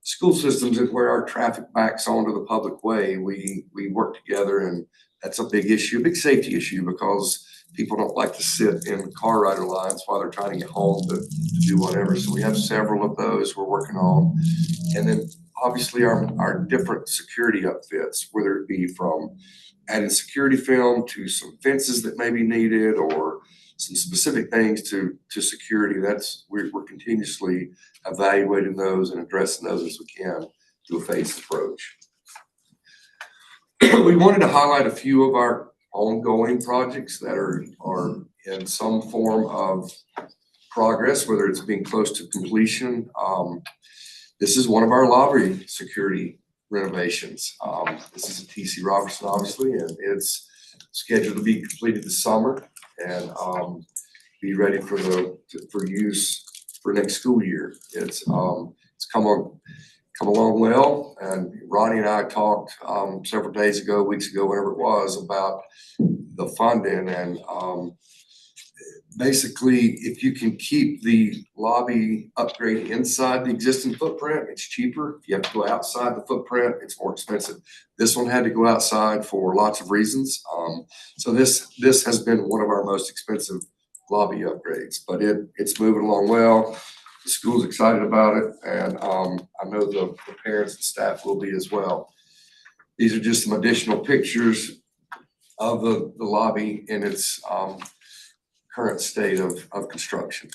school systems and where our traffic backs onto the public way. We work together, and that's a big issue, a big safety issue, because people don't like to sit in car rider lines while they're trying to get home to do whatever. So we have several of those we're working on. And then obviously our different security upfits, whether it be from adding security film to some fences that may be needed or some specific things to security. We're continuously evaluating those and addressing those as we can through a phased approach. We wanted to highlight a few of our ongoing projects that are in some form of progress, whether it's being close to completion. This is one of our lobby security renovations. This is a TC Robertson, obviously, and it's scheduled to be completed this summer and be ready for use for next school year. It's come along well, and Ronnie and I talked several days ago, weeks ago, whenever it was, about the funding, and basically, if you can keep the lobby upgrade inside the existing footprint, it's cheaper. If you have to go outside the footprint, it's more expensive. This one had to go outside for lots of reasons. So this has been one of our most expensive lobby upgrades, but it's moving along well. The school's excited about it, and I know the parents and staff will be as well. These are just some additional pictures of the lobby in its current state of construction.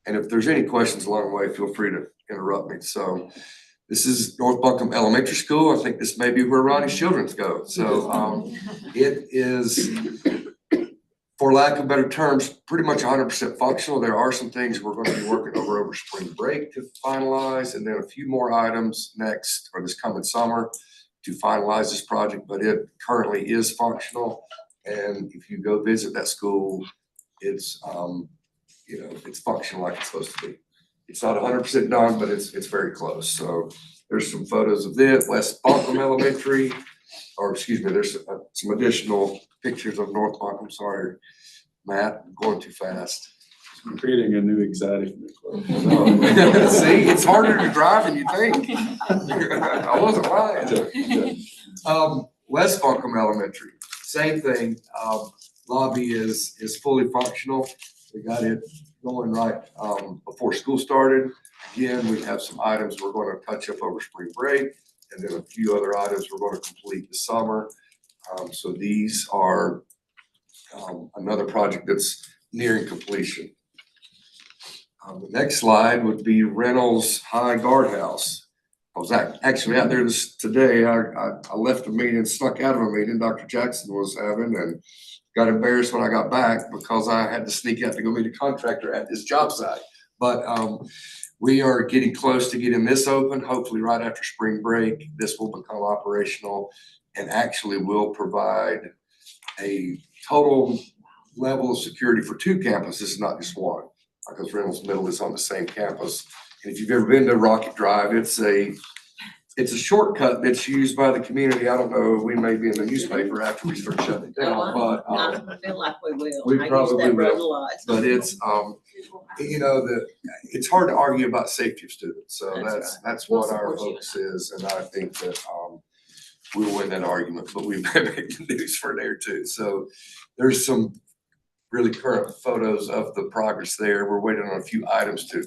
And if there's any questions along the way, feel free to interrupt me. So this is North Buncombe Elementary School. I think this may be where Ronnie's children's go. So it is, for lack of better terms, pretty much 100% functional. There are some things we're going to be working over spring break to finalize, and then a few more items next or this coming summer to finalize this project, but it currently is functional. And if you go visit that school, it's, it's functional like it's supposed to be. It's not 100% done, but it's very close. So there's some photos of it, West Buncombe Elementary, or excuse me, there's some additional pictures of North Buncombe. Sorry, Matt, I'm going too fast. I'm creating a new anxiety. See, it's harder to drive than you think. I wasn't lying. West Buncombe Elementary, same thing. Lobby is fully functional. We got it going right before school started. Again, we have some items we're going to touch up over spring break, and then a few other items we're going to complete this summer. So these are another project that's nearing completion. The next slide would be Reynolds High Guardhouse. I was actually out there today. I left a meeting, snuck out of a meeting Dr. Jackson was having, and got embarrassed when I got back because I had to sneak out to go meet a contractor at this job site. But we are getting close to getting this open. Hopefully right after spring break, this will become operational and actually will provide a total level of security for 2 campuses, not just one, because Reynolds Middle is on the same campus. And if you've ever been to Rocket Drive, it's a shortcut that's used by the community. I don't know, we may be in the newspaper after we start shutting it down, but I feel like we will. we I use probably that road will. a lot. But it's, it's hard to argue about safety of students. So that's what our focus is. And I think that we'll win that argument, but we may make the news for a day or two. So there's some really current photos of the progress there. We're waiting on a few items to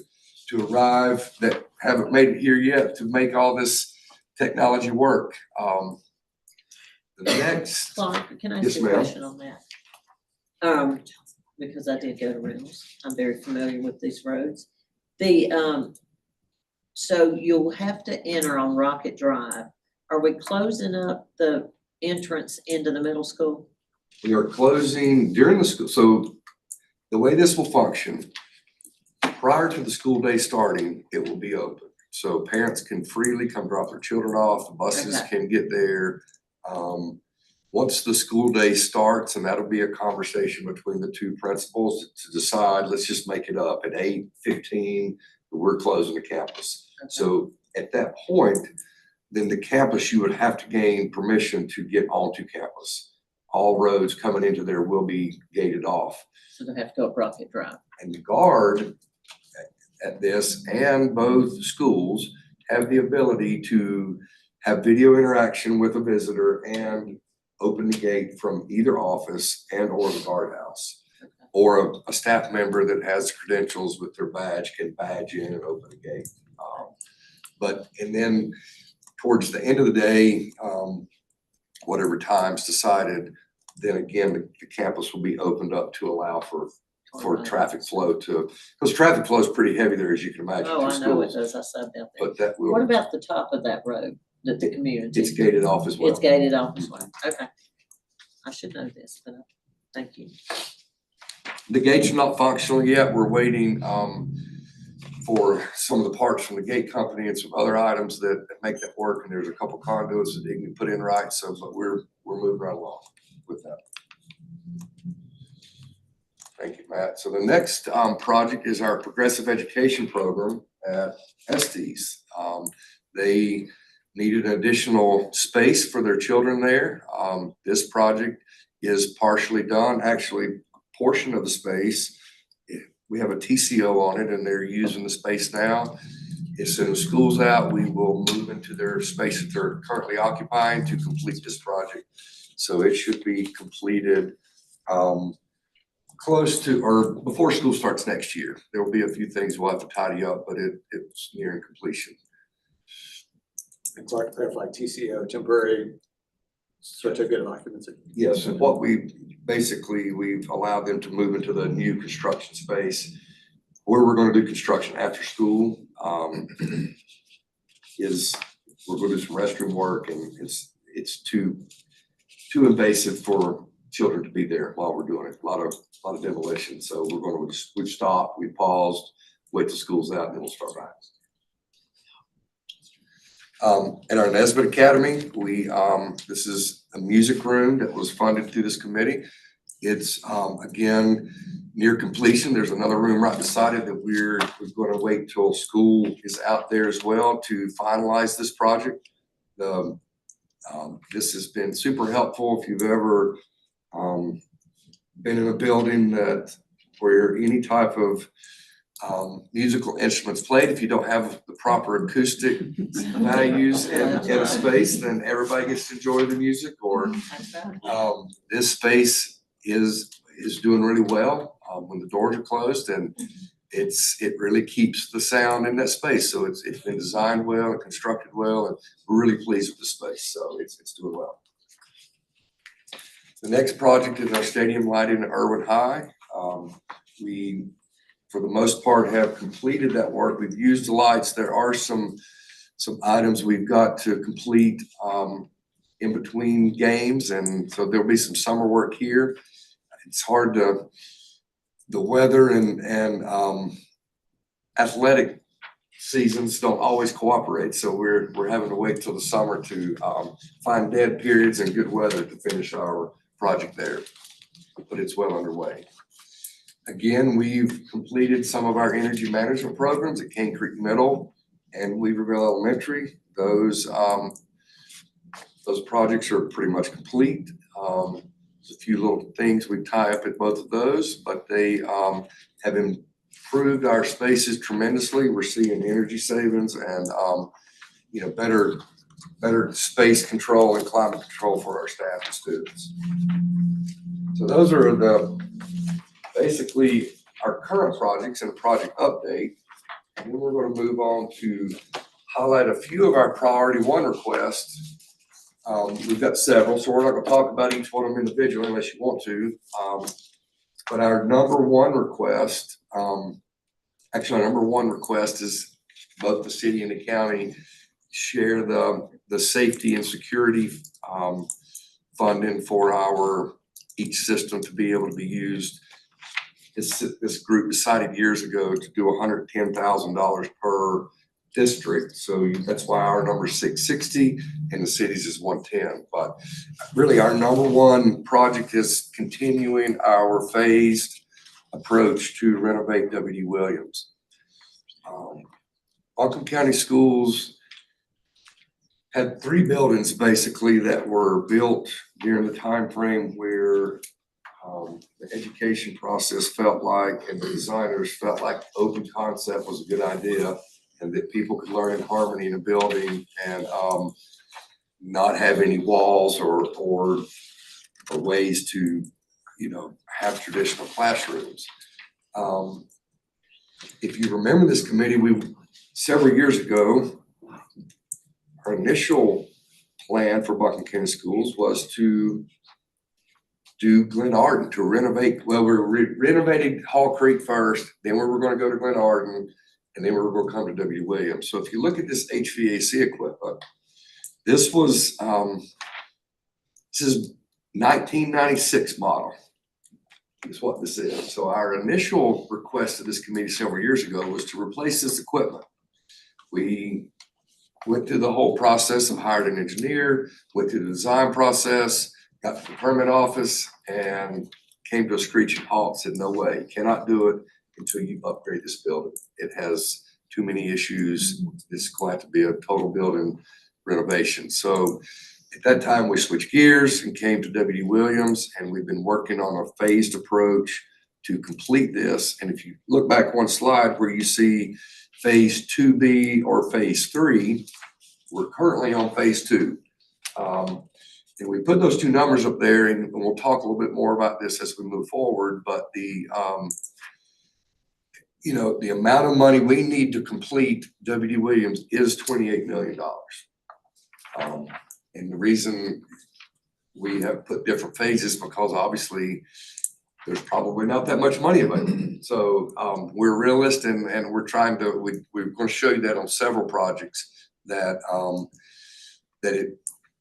arrive that haven't made it here yet to make all this technology work. The next. Clark, can I Yes, ask you a ma'am. question on that? Because I did go to Reynolds. I'm very familiar with these roads. So you'll have to enter on Rocket Drive. Are we closing up the entrance into the middle school? We are closing during the school. So the way this will function, prior to the school day starting, it will be open. So parents can freely come drop their children off. The buses Okay. can get there. Once the school day starts, and that'll be a conversation between the 2 principals to decide, let's just make it up at 8:15, we're closing the campus. Okay. So at that point, then the campus, you would have to gain permission to get onto campus. All roads coming into there will be gated off. So they have to go up Rocket Drive. And the guard at this and both schools have the ability to have video interaction with a visitor and open the gate from either office and or the guardhouse. Okay. Or a staff member that has credentials with their badge can badge in and open the gate. And then towards the end of the day, whatever time's decided, then again, the campus will be opened up to allow for traffic flow because traffic flow is pretty heavy there, as you can imagine. Oh, through I know it schools. does. I said out there. But that What will, about the top of that road, the community? it's gated off as well. It's gated off as well. Okay. I should know this, but thank you. The gates are not functional yet. We're waiting for some of the parts from the gate company and some other items that make that work. And there's a couple conduits that they can put in right. So, but we're moving right along with that. Thank you, Matt. So the next project is our progressive education program at Estes. They needed additional space for their children there. This project is partially done. Actually, portion of the space. We have a TCO on it and they're using the space now. As soon as school's out, we will move into their space that they're currently occupying to complete this project. So it should be completed close to, or before school starts next year. There will be a few things we'll have to tidy up, but it's nearing completion. And so I can clarify, TCO, temporary certificate of occupancy. Yes, and what we've allowed them to move into the new construction space where we're gonna do construction after school. Is we're gonna do some restroom work and it's too invasive for children to be there while we're doing it. A lot of demolition. So we've stopped, we paused, wait till school's out, and then we'll start back. At our Nesbitt Academy, this is a music room that was funded through this committee. It's again near completion. There's another room right beside it that we're going to wait till school is out there as well to finalize this project. This has been super helpful if you've ever been in a building where any type of musical instruments played. If you don't have the proper acoustic values in a space, then everybody gets to enjoy the music. Or this space is doing really well when the doors are closed, and it really keeps the sound in that space. So it's been designed well and constructed well, and we're really pleased with the space. So it's doing well. The next project is our stadium lighting at Irwin High. We, for the most part, have completed that work. We've used the lights. There are some items we've got to complete in between games, and so there'll be some summer work here. It's hard the weather and athletic seasons don't always cooperate, so we're having to wait till the summer to find dead periods and good weather to finish our project there, but it's well underway. Again, we've completed some of our energy management programs at Cane Creek Middle and Weaverville Elementary. Those projects are pretty much complete. There's a few little things we tie up at both of those, but they have improved our spaces tremendously. We're seeing energy savings and better space control and climate control for our staff and students. So those are basically our current projects and project update. And then we're going to move on to highlight a few of our priority one requests. We've got several, so we're not going to talk about each one of them individually unless you want to. But our number one request, actually our number one request is both the city and the county share the safety and security funding for each system to be able to be used. This group decided years ago to do $110,000 per district. So that's why our number is 660 and the city's is 110. But really our number one project is continuing our phased approach to renovate W.D. Williams. Buncombe County Schools had 3 buildings basically that were built during the time frame where the education process felt like, and the designers felt like open concept was a good idea, and that people could learn in harmony in a building and not have any walls or ways to, have traditional classrooms. If you remember this committee, several years ago, our initial plan for Buncombe County Schools was to do Glen Arden, to renovate. Well, we renovated Hall Creek first, then we were going to go to Glen Arden, and then we were going to come to W. Williams. So if you look at this HVAC equipment, this is 1996 model is what this is. So our initial request to this committee several years ago was to replace this equipment. We went through the whole process of hired an engineer, went through the design process, got to the permit office, and came to a screeching halt, said, no way, you cannot do it until you upgrade this building. It has too many issues. It's going to be a total building renovation. So At that time, we switched gears and came to W.D. Williams, and we've been working on a phased approach to complete this. And if you look back one slide where you see phase 2B or phase 3, we're currently on phase 2. And we put those two numbers up there, and we'll talk a little bit more about this as we move forward, but the amount of money we need to complete W.D. Williams is $28 million. And the reason we have put different phases because obviously there's probably not that much money available. So we're realistic and we're trying to, we're going to show you that on several projects that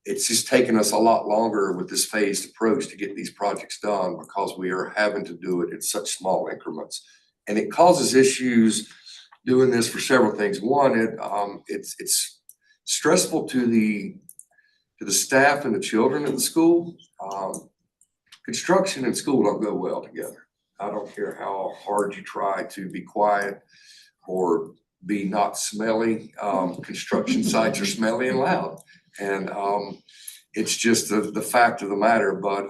it's just taken us a lot longer with this phased approach to get these projects done because we are having to do it in such small increments. And it causes issues doing this for several things. One, it's stressful to the staff and the children in the school. Construction and school don't go well together. I don't care how hard you try to be quiet or be not smelly. Construction sites are smelly and loud. And it's just the fact of the matter. But,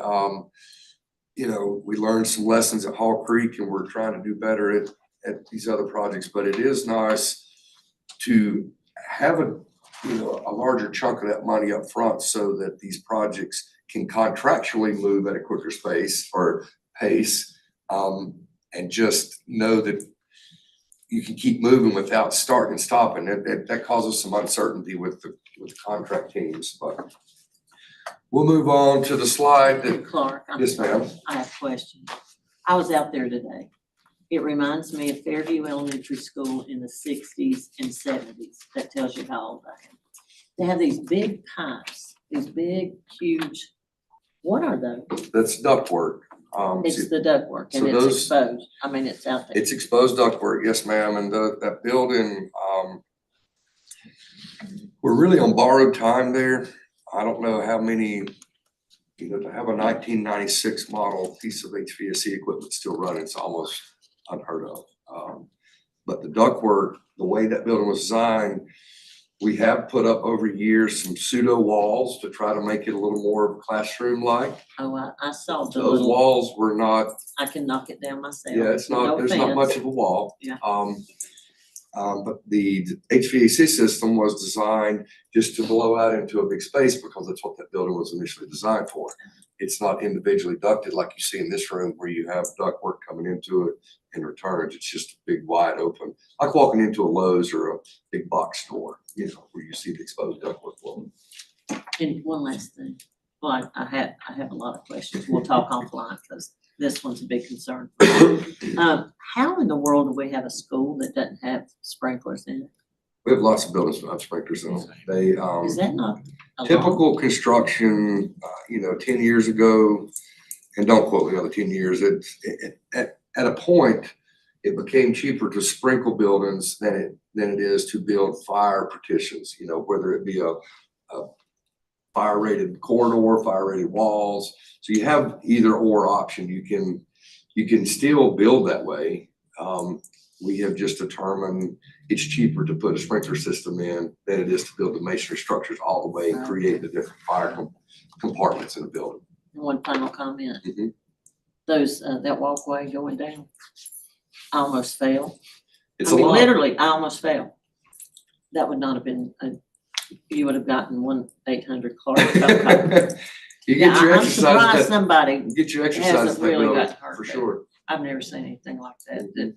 we learned some lessons at Hall Creek and we're trying to do better at these other projects. But it is nice to have a larger chunk of that money up front so that these projects can contractually move at a quicker pace, and just know that you can keep moving without starting and stopping. That causes some uncertainty with the contract teams, but we'll move on to the slide that, Clark, I'm yes, sorry. ma'am. I have a question. I was out there today. It reminds me of Fairview Elementary School in the 60s and 70s. That tells you how old I am. They have these big pipes, these big, huge, what are those? That's ductwork. It's the ductwork so and it's those- exposed. I mean, it's out there. It's exposed ductwork, yes, ma'am, and that building, we're really on borrowed time there. I don't know how many, to have a 1996 model piece of HVAC equipment still running, it's almost unheard of. But the ductwork, the way that building was designed, we have put up over years some pseudo walls to try to make it a little more classroom-like. Oh, I saw the Those little, walls were not, I can knock it down myself. yeah, it's No not, there's not offense. much of a wall. Yeah. But the HVAC system was designed just to blow out into a big space because that's what that building was initially designed for. It's not individually ducted like you see in this room where you have ductwork coming into it and returns. It's just a big wide open, like walking into a Lowe's or a big box store, where you see the exposed ductwork flowing. And one last thing. Well, I have a lot of questions. We'll talk offline because this one's a big concern. How in the world do we have a school that doesn't have sprinklers in it? We have lots of buildings that have sprinklers in them. They, Is that not a law? typical construction, 10 years ago, and don't quote me on the 10 years, at a point, it became cheaper to sprinkle buildings than it is to build fire partitions, whether it be a fire rated corridor, fire rated walls. So you have either or option. You can still build that way. We have just determined it's cheaper to put a sprinkler system in than it is to build the masonry structures all the way and create the different fire compartments in the building. And one final comment. Mhm. Those, that walkway going down, I almost fell. It's I a mean, lot. literally, I almost fell. That would not have been, you would have gotten 1-800 Clark. You Yeah, get your I'm exercise, surprised at somebody, that- get your exercise at hasn't that really building, gotten hurt for there. sure. I've never seen anything like that.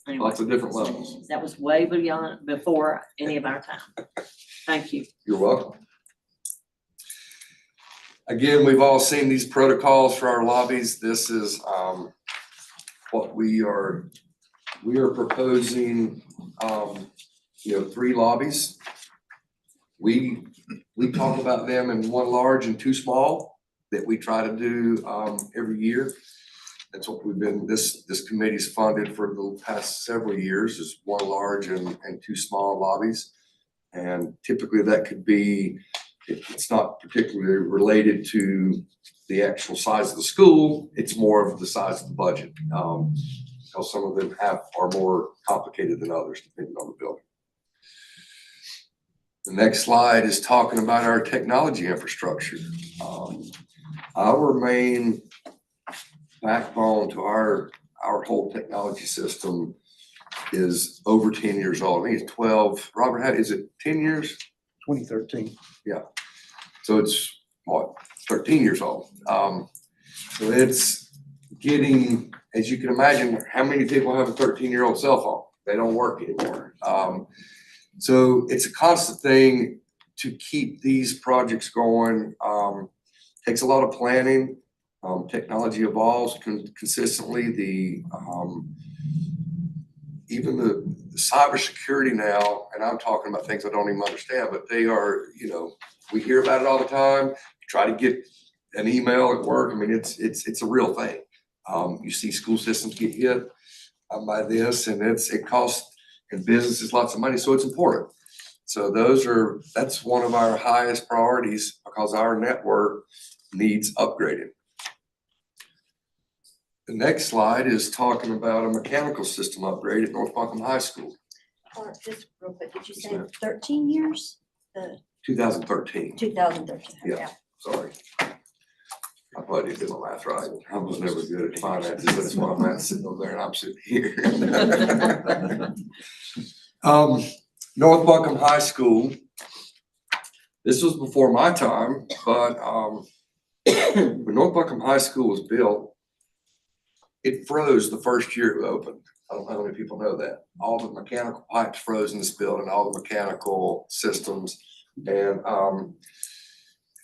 Anyway, Lots of different levels. that was way before any of our time. Thank you. You're welcome. Again, we've all seen these protocols for our lobbies. This is what we are proposing, 3 lobbies. We talk about them in 1 large and 2 small that we try to do every year. That's what this committee's funded for the past several years, is 1 large and 2 small lobbies. And typically that could be, it's not particularly related to the actual size of the school, it's more of the size of the budget. Because some of them are more complicated than others depending on the building. The next slide is talking about our technology infrastructure. Our main backbone to our whole technology system is over 10 years old. I think it's 12. Robert, is it 10 years? 2013. So it's what, 13 years old. So it's getting, as you can imagine, how many people have a 13-year-old cell phone? They don't work anymore. So it's a constant thing to keep these projects going. Takes a lot of planning. Technology evolves consistently. Even the cybersecurity now, and I'm talking about things I don't even understand, but they are, we hear about it all the time. Try to get an email at work. I mean, it's a real thing. You see school systems get hit by this, and it costs in businesses lots of money, so it's important. So that's one of our highest priorities because our network needs upgrading. The next slide is talking about a mechanical system upgrade at North Buncombe High School. Or just real quick, did you say 13 years? 2013. 2013. Yeah. Sorry. I probably didn't do my math right. I was never good at finances. That's why I'm sitting over there and I'm sitting here. North Buncombe High School. This was before my time, but when North Buncombe High School was built, it froze the first year it opened. I don't know how many people know that. All the mechanical pipes froze in this building, all the mechanical systems. And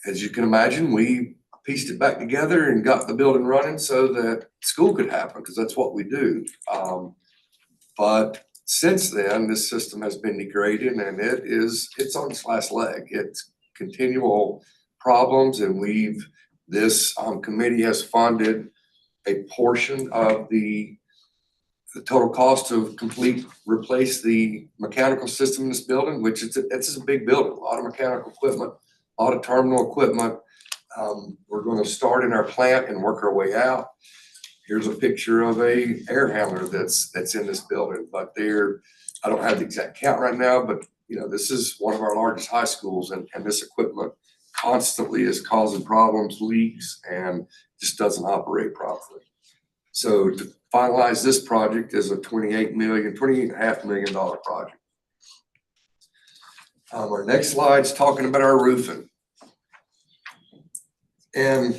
as you can imagine, we pieced it back together and got the building running so that school could happen, because that's what we do. But since then, this system has been degraded and it's on its last leg. It's continual problems, and this committee has funded a portion of the total cost to replace the mechanical system in this building, which it's a big building, a lot of mechanical equipment, a lot of terminal equipment. We're going to start in our plant and work our way out. Here's a picture of a air handler that's in this building, but I don't have the exact count right now, but this is one of our largest high schools, and this equipment constantly is causing problems, leaks, and just doesn't operate properly. So to finalize this project is a $28.5 million project. Our next slide's talking about our roofing. And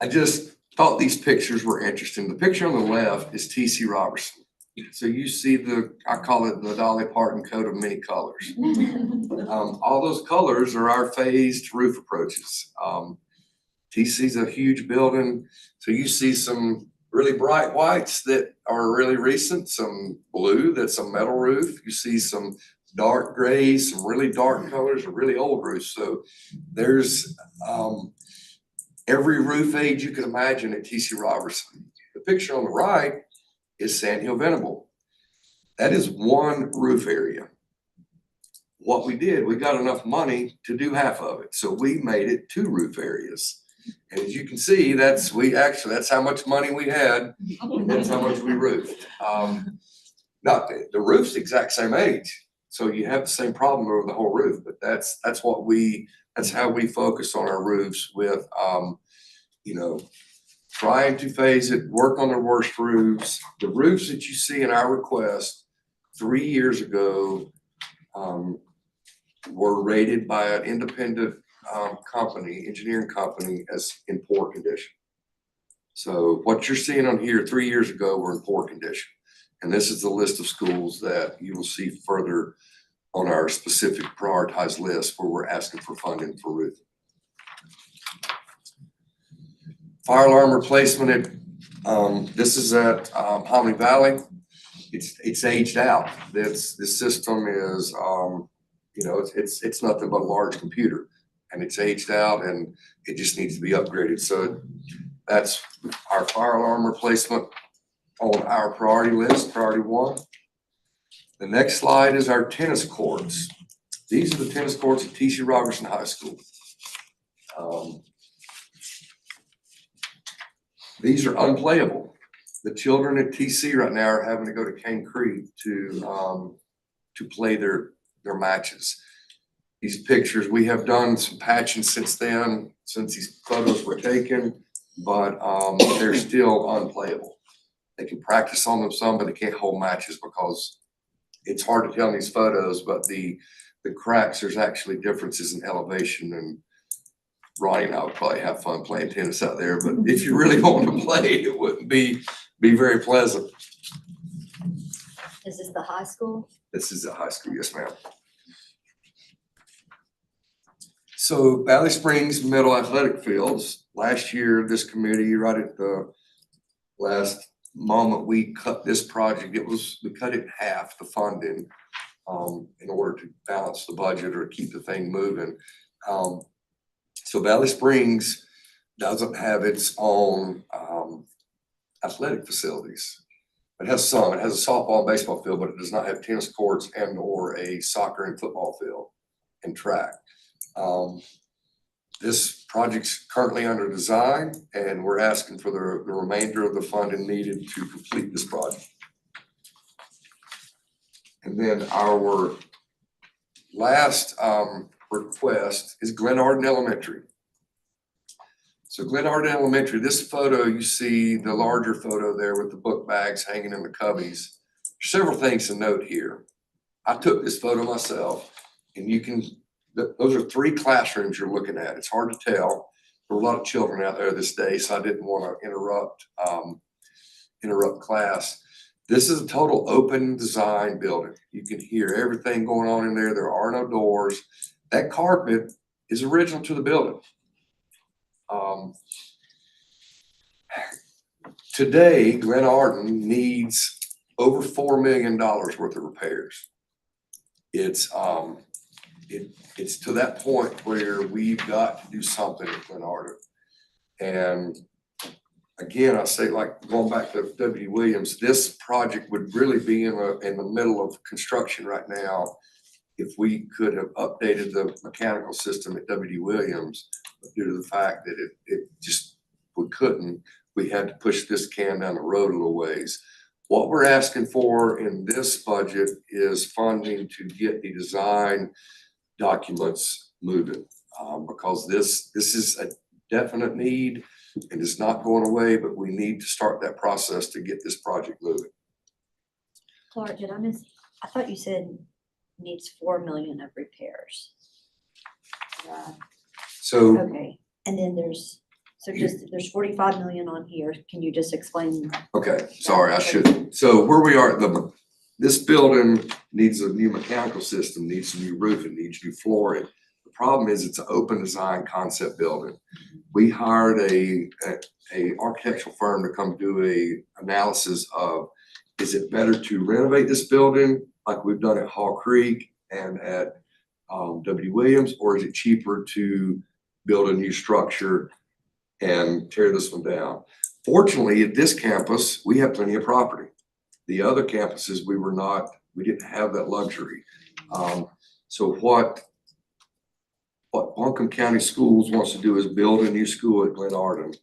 I just thought these pictures were interesting. The picture on the left is T.C. Robertson. So you see I call it the Dolly Parton coat of many colors. All those colors are our phased roof approaches. TC's a huge building, so you see some really bright whites that are really recent, some blue that's a metal roof. You see some dark grays, some really dark colors, a really old roofs. So there's every roof age you can imagine at T.C. Robertson. The picture on the right is Sand Hill Venable. That is one roof area. What we did, we got enough money to do half of it. So we made it 2 roof areas. And as you can see, that's how much money we had, and that's how much we roofed. Not the roof's the exact same age. So you have the same problem over the whole roof, but that's how we focus on our roofs with, trying to phase it, work on the worst roofs. The roofs that you see in our request 3 years ago were rated by an independent engineering company as in poor condition. So what you're seeing on here 3 years ago were in poor condition. And this is the list of schools that you will see further on our specific prioritized list where we're asking for funding for roofing. Fire alarm replacement this is at Hominy Valley. It's aged out. This system is it's nothing but a large computer, and it's aged out and it just needs to be upgraded. So that's our fire alarm replacement on our priority list, priority 1. The next slide is our tennis courts. These are the tennis courts at T.C. Robertson High School. These are unplayable. The children at TC right now are having to go to Cane Creek to play their matches. these pictures. We have done some patching since then, since these photos were taken, but they're still unplayable. They can practice on them some, but they can't hold matches because it's hard to tell in these photos, but the cracks, there's actually differences in elevation, and Ronnie and I would probably have fun playing tennis out there, but if you really want to play, it wouldn't be very pleasant. Is this the high school? This is a high school, yes, ma'am. So Valley Springs Middle Athletic Fields, last year, this committee, right at the last moment, we cut this project. We cut it in half, the funding, in order to balance the budget or keep the thing moving. So Valley Springs doesn't have its own athletic facilities. It has some. It has a softball and baseball field, but it does not have tennis courts and or a soccer and football field and track. This project's currently under design, and we're asking for the remainder of the funding needed to complete this project. And then our last request is Glen Arden Elementary. So Glen Arden Elementary, this photo, you see the larger photo there with the book bags hanging in the cubbies. Several things to note here. I took this photo myself, and you can, those are 3 classrooms you're looking at. It's hard to tell. There are a lot of children out there this day, so I didn't want to interrupt class. This is a total open design building. You can hear everything going on in there. There are no doors. That carpet is original to the building. Today, Glen Arden needs over $4 million worth of repairs. It's to that point where we've got to do something at Glen Arden. And again, I say, like going back to W. Williams, this project would really be in the middle of construction right now if we could have updated the mechanical system at W. Williams, but due to the fact that we couldn't, we had to push this can down the road a little ways. What we're asking for in this budget is funding to get the design documents moving, because this is a definite need and it's not going away, but we need to start that process to get this project moving. Clark, did I miss? I thought you said needs 4 million of repairs. So Okay, and then there's 45 million on here. Can you just explain? okay, sorry, I should. So where we are, this building needs a new mechanical system, needs a new roofing, needs new flooring. The problem is it's an open design concept building. We hired a architectural firm to come do a analysis of, is it better to renovate this building like we've done at Hall Creek and at W. Williams, or is it cheaper to build a new structure and tear this one down? Fortunately, at this campus, we have plenty of property. The other campuses, we didn't have that luxury. So what Buncombe County Schools wants to do is build a new school at Glen Arden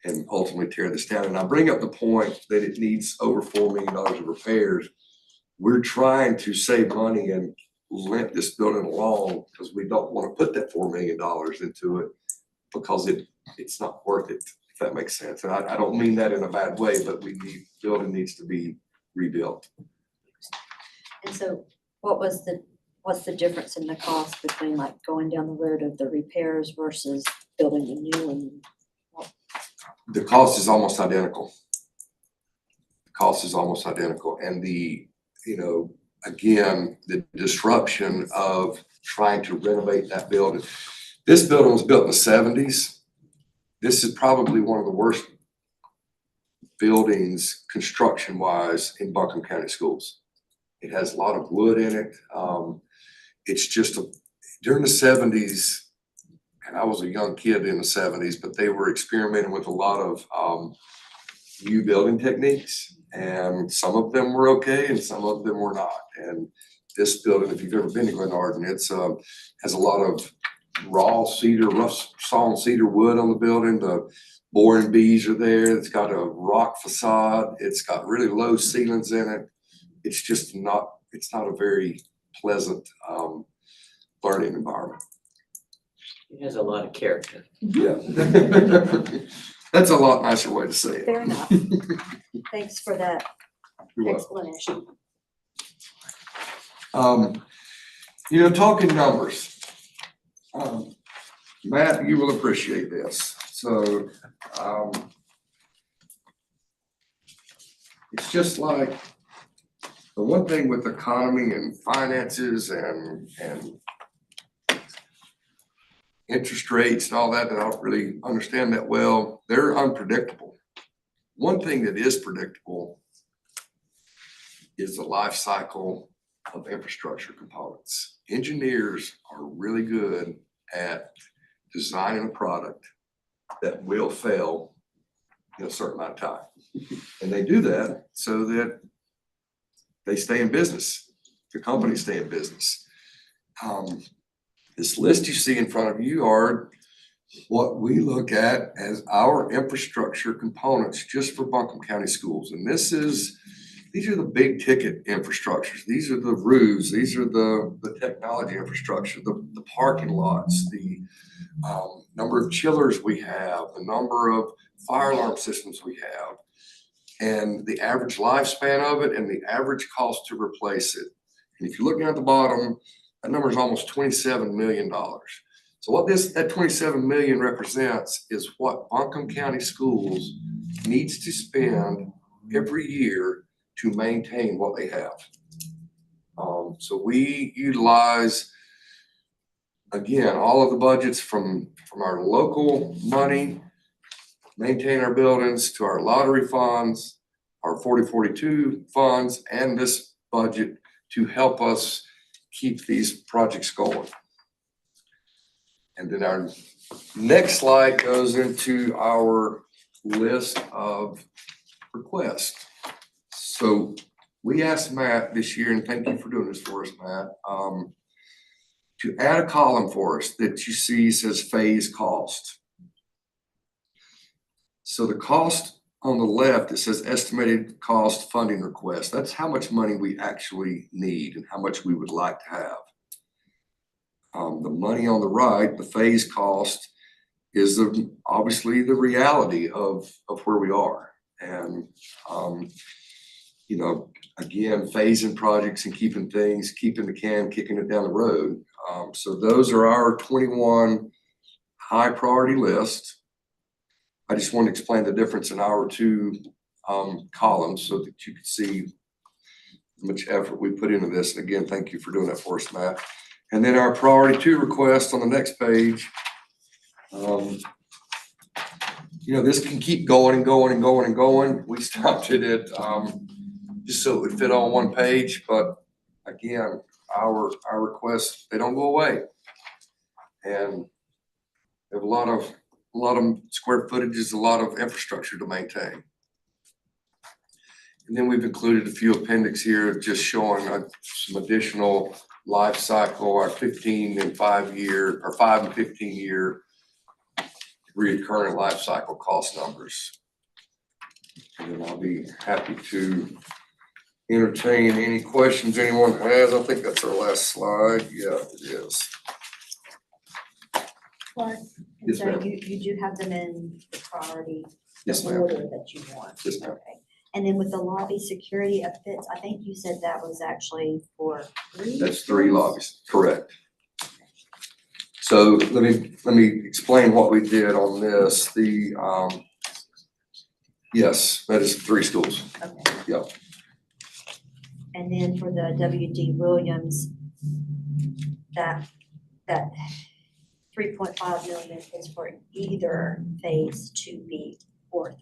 and ultimately tear this down. And I bring up the point that it needs over $4 million of repairs. We're trying to save money and limp this building along because we don't want to put that $4 million into it because it's not worth it, if that makes sense. And I don't mean that in a bad way, but building needs to be rebuilt. And so what's the difference in the cost between like going down the road of the repairs versus building a new one? The cost is almost identical. And again, the disruption of trying to renovate that building. This building was built in the 70s. This is probably one of the worst buildings construction-wise in Buncombe County Schools. It has a lot of wood in it. It's just during the 70s, and I was a young kid in the 70s, but they were experimenting with a lot of new building techniques, and some of them were okay and some of them were not. And this building, if you've ever been to Glen Arden, has a lot of raw cedar, rough sawn cedar wood on the building. The boring bees are there. It's got a rock facade. It's got really low ceilings in it. It's just not a very pleasant learning environment. It has a lot of character. Yeah. That's a lot nicer way to say it. Fair enough. Thanks for that You're welcome. explanation. Talking numbers. Matt, you will appreciate this. So, it's just like the one thing with economy and finances and interest rates and all that I don't really understand that well. They're unpredictable. One thing that is predictable is the life cycle of infrastructure components. Engineers are really good at designing a product that will fail in a certain amount of time. And they do that so that they stay in business, the companies stay in business. This list you see in front of you are what we look at as our infrastructure components just for Buncombe County Schools. And these are the big ticket infrastructures. These are the roofs. These are the technology infrastructure, the parking lots, the number of chillers we have, the number of fire alarm systems we have, and the average lifespan of it and the average cost to replace it. And if you're looking at the bottom, that number is almost $27 million. So what that 27 million represents is what Buncombe County Schools needs to spend every year to maintain what they have. So we utilize, again, all of the budgets from our local money, maintain our buildings, to our lottery funds, our 4042 funds, and this budget to help us keep these projects going. And then our next slide goes into our list of requests. So we asked Matt this year, and thank you for doing this for us, Matt, to add a column for us that you see says phase cost. So the cost on the left, it says estimated cost funding request. That's how much money we actually need and how much we would like to have. The money on the right, the phase cost, is obviously the reality of where we are. And, again, phasing projects and keeping the can, kicking it down the road. So those are our 21 high priority lists. I just want to explain the difference in our two columns so that you can see how much effort we put into this. And again, thank you for doing that for us, Matt. And then our priority 2 request on the next page. This can keep going and going and going and going. We stopped it at just so it would fit on one page. But again, our requests, they don't go away. And we have a lot of square footages, a lot of infrastructure to maintain. And then we've included a few appendix here just showing some additional life cycle, our 15 and 5 year, or 5 and 15 year recurring life cycle cost numbers. And then I'll be happy to entertain any questions anyone has. I think that's our last slide. Yeah, it is. And Yes, so ma'am. you do have them in the priority Yes, ma'am. order that you want? Yes, ma'am. Okay. And then with the lobby security upfits, I think you said that was actually for 3? That's 3 lobbies, correct. So let me explain what we did on this. Yes, that is 3 schools. Okay. Yep. And then for the W.D. Williams, that 3.5 million is for either phase 2B or 3.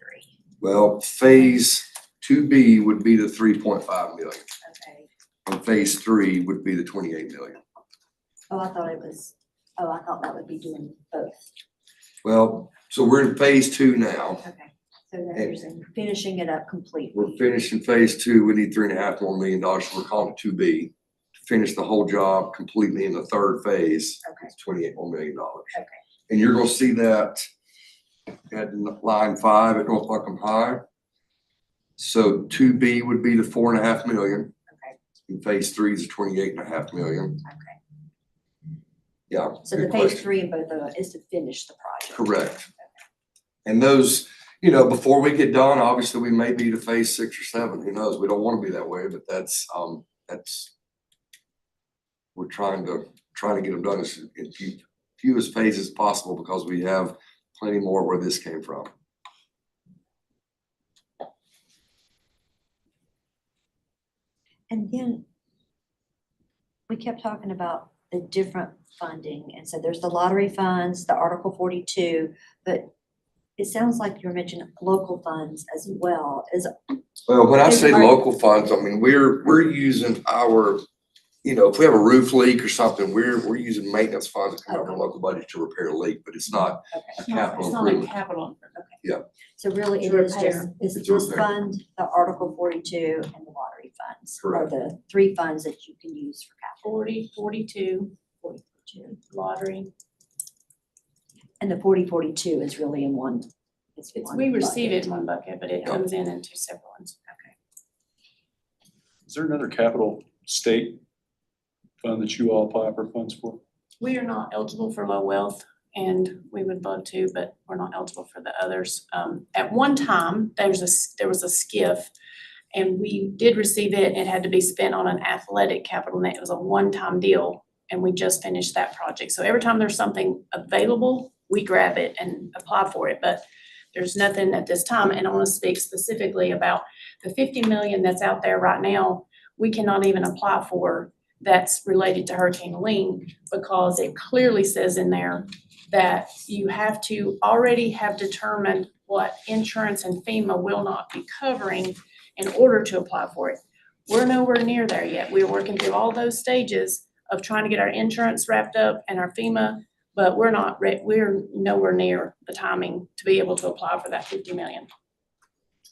Well, phase 2B would be the 3.5 million. Okay. And phase 3 would be the 28 million. I thought that would be doing both. Well, so we're in phase 2 now. Okay. So then you're saying finishing it up completely. We're finishing phase 2. We need $3.5 million more. So we're calling it 2B to finish the whole job completely in the 3rd phase. Okay. It's $28 million. Okay. And you're going to see that at line 5 at North Buncombe High. So 2B would be the 4.5 million. Okay. And phase 3 is the 28.5 million. Okay. Yeah. So the good phase question. 3 in both of them is to finish the project. Correct. And those, you know, before we get done, obviously we may be to phase 6 or 7, who knows? We don't want to be that way, but that's, we're trying to get them done as in few as phases possible because we have plenty more where this came from. And then we kept talking about the different funding. And so there's the lottery funds, the Article 42, but it sounds like you're mentioning local funds as well. Well, when I say Are- local funds, I mean, we're using our, you know, if we have a roof leak or something, we're using maintenance funds that come out of our local budget to repair a leak, but it's not Okay. a capital It's not a improvement. capital. So really it To is just, repair. is It's a this repair. fund, the Article 42 and the lottery funds? Correct. Are the 3 funds that you can use for capital. 42, 42. lottery. And the 42 is really in one. We receive it in one bucket, but it Yeah. comes in two separate ones. Okay. Is there another capital state fund that you all apply for funds for? We are not eligible for low wealth and we would love to, but we're not eligible for the others. At one time, there was a SCIF and we did receive it. It had to be spent on an athletic capital net. It was a one-time deal and we just finished that project. So every time there's something available, we grab it and apply for it, but there's nothing at this time. And I want to speak specifically about the 50 million that's out there right now. We cannot even apply for that's related to Hurricane Helene because it clearly says in there that you have to already have determined what insurance and FEMA will not be covering in order to apply for it. We're nowhere near there yet. We're working through all those stages of trying to get our insurance wrapped up and our FEMA, but we're nowhere near the timing to be able to apply for that 50 million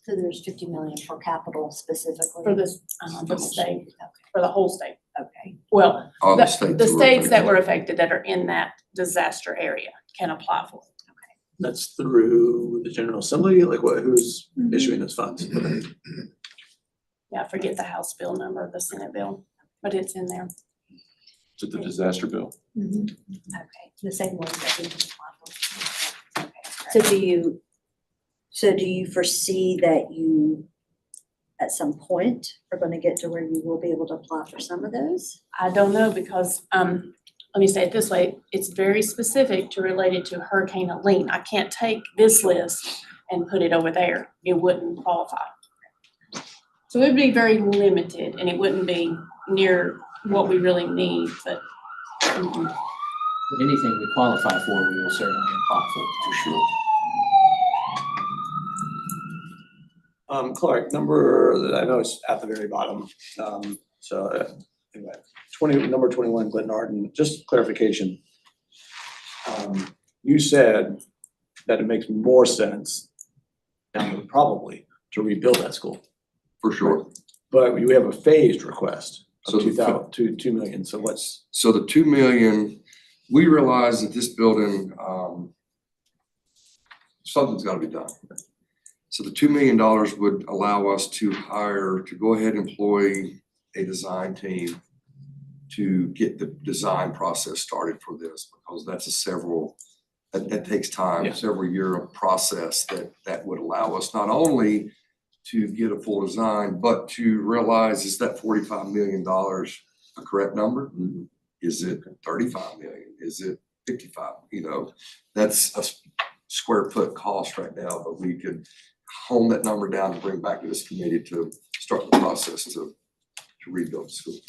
So there's 50 million for capital specifically? for this, the state, for the whole state. Okay. Well, All the the states. states that were affected that are in that disaster area can apply for it. That's through the General Assembly, like what, who's issuing those funds? Yeah, I forget the House bill number, the Senate bill, but it's in there. Is it the disaster bill? Okay, the same ones that we can apply for. Okay. So do you foresee that you, at some point, are gonna get to where you will be able to apply for some of those? I don't know because, let me say it this way, it's very specific to related to Hurricane Helene. I can't take this list and put it over there. It wouldn't qualify. So it would be very limited and it wouldn't be near what we really need, but Anything we qualify for, we will certainly apply for sure. Clark, I know it's at the very bottom, anyway, number 21, Glen Arden, just clarification. You said that it makes more sense probably to rebuild that school, For sure. but you have a phased request So of the 2 million, so what's? So the 2 million, we realize that this building, something's gotta be done. So the $2 million would allow us to go ahead and employ a design team to get the design process started for this, because that's that takes time, Yeah. several year process that would allow us not only to get a full design, but to realize, is that $45 million a correct number? Mhm. Is it 35 million? Is it 55? You know, that's a square foot cost right now, but we could hone that number down and bring back to this committee to start the process to rebuild the school.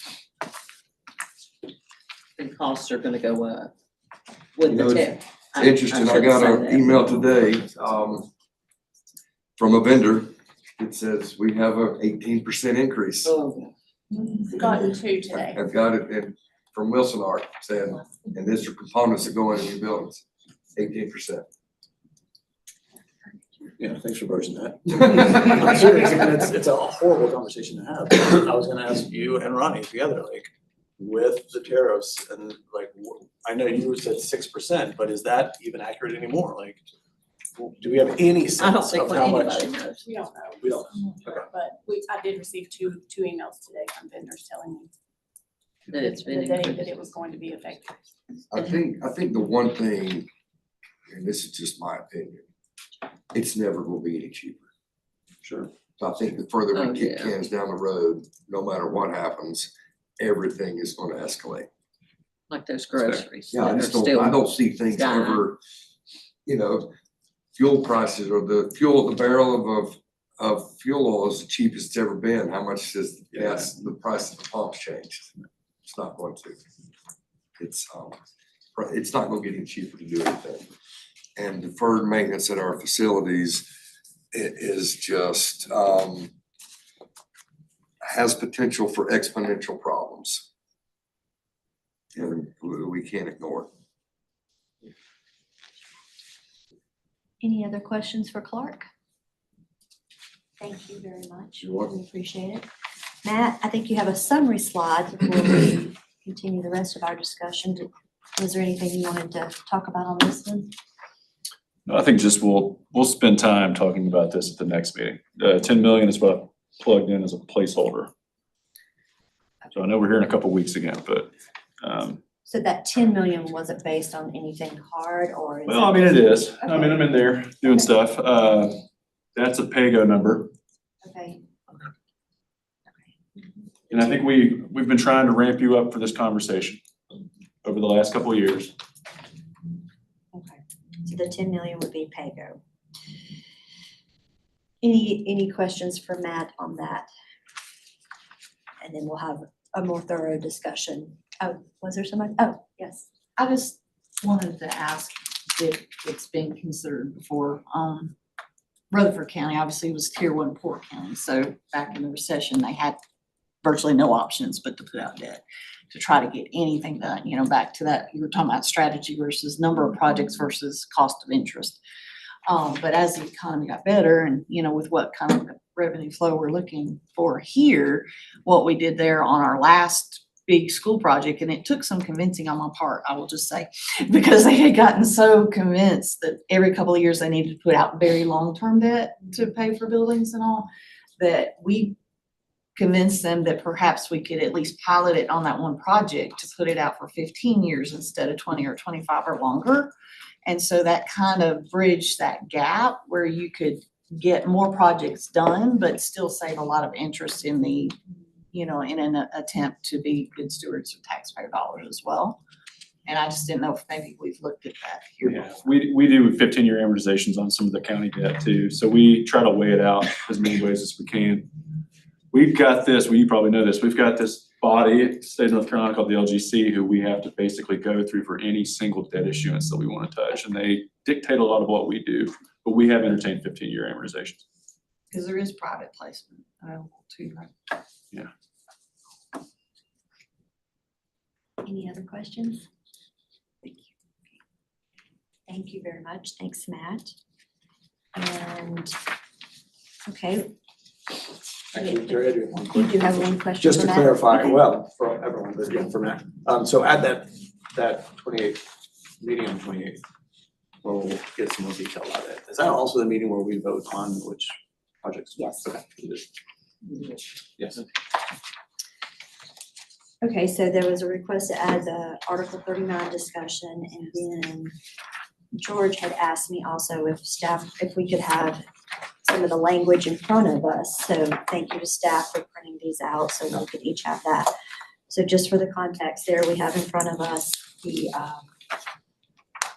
And costs are gonna go up with You know, the tip. It's interesting, I got an email today, from a vendor. It says we have a 18% increase. Oh, gotten two today. I've got it from Wilson Art, saying, and these are components that go into new buildings, 18%. Yeah, thanks for broaching that. I'm serious, and it's a horrible conversation to have. I was gonna ask you and Ronnie together, like, with the tariffs and like, I know you said 6%, but is that even accurate anymore? Like, do we have any I don't sense think of how much? anybody knows. We don't know. We don't. Okay. But I did receive two emails today from vendors telling me. That it's been the day that increased. it was going to be effective. I think the one thing, and this is just my opinion, it's never gonna be any cheaper. Sure. So I think the further Oh, we kick yeah. cans down the road, no matter what happens, everything is gonna escalate. Like those groceries. Yeah, I that just are don't, still- I don't see things sky. ever, you know, fuel prices or the barrel of fuel oil is the cheapest it's ever been. How much does the price of the pumps changed? It's not going to. It's not gonna get any cheaper to do anything. And deferred maintenance at our facilities, it is just, has potential for exponential problems. And we can't ignore it. Any other questions for Clark? Thank you very much. You're welcome. We appreciate it. Matt, I think you have a summary slide before we continue the rest of our discussion. Was there anything you wanted to talk about on this one? No, I think just we'll spend time talking about this at the next meeting. 10 million is what I plugged in as a placeholder. So I know we're here in a couple weeks again, but, So that 10 million wasn't based on anything hard or? is well, I mean, it is. I mean, I'm in there doing stuff. That's a PAYGO number. Okay. And I think we've been trying to ramp you up for this conversation over the last couple of years. Okay, so the 10 million would be PAYGO. Any questions for Matt on that? And then we'll have a more thorough discussion. Oh, was there somebody? Oh, yes. I just wanted to ask if it's been considered before. Rutherford County obviously was tier 1 poor county, so back in the recession, they had virtually no options but to put out debt to try to get anything done, you know, back to that, you were talking about strategy versus number of projects versus cost of interest. But as the economy got better and, you know, with what kind of revenue flow we're looking for here, what we did there on our last big school project, and it took some convincing on my part, I will just say, because they had gotten so convinced that every couple of years they needed to put out very long-term debt to pay for buildings and all, that we convinced them that perhaps we could at least pilot it on that one project to put it out for 15 years instead of 20 or 25 or longer. And so that kind of bridged that gap where you could get more projects done, but still save a lot of interest in the, you know, in an attempt to be good stewards of taxpayer dollars as well. And I just didn't know if maybe we've looked at that here Yeah, before. we do 15-year amortizations on some of the county debt too. So we try to weigh it out as many ways as we can. We've got this, well, you probably know this, we've got this body, state of North Carolina called the LGC, who we have to basically go through for any single debt issuance that we want to touch. And they dictate a lot of what we do, but we have entertained 15-year amortizations. Because there is private placement available too, right? Yeah. Any other questions? Thank you. Thank you very much. Thanks, Matt. And, okay, Actually, Jerry, I do have one you quick. do have one question Just for to Matt? clarify, Okay. well, for everyone, but yeah, for Matt. So add that 28th, meeting on 28th, where we'll get some more detail about it. Is that also the meeting where we vote on which projects? Yes. Okay. Yes. Okay, so there was a request to add the Article 39 discussion, and then George had asked me also if we could have some of the language in front of us. So thank you to staff for printing these out so we could each have that. So just for the context there, we have in front of us the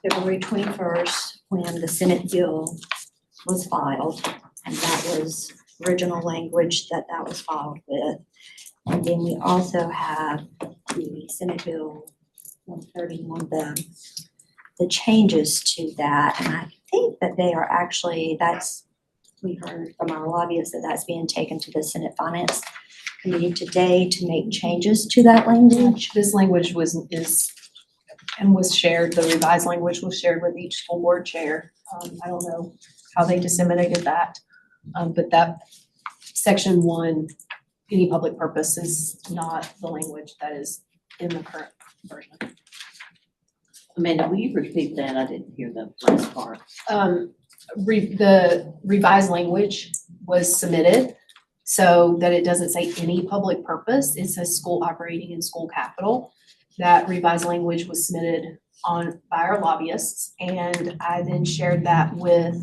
February 21st, when the Senate bill was filed, and that was original language that was filed with. And then we also have the Senate Bill 131, the changes to that. And I think that they are actually, we heard from our lobbyists that that's being taken to the Senate Finance Committee today to make changes to that language. This language was shared, the revised language was shared with each school board chair. I don't know how they disseminated that, but that section 1, any public purpose, is not the language that is in the current version. Amanda, will you repeat that? I didn't hear the last part. The revised language was submitted so that it doesn't say any public purpose. It says school operating and school capital. That revised language was submitted by our lobbyists, and I then shared that with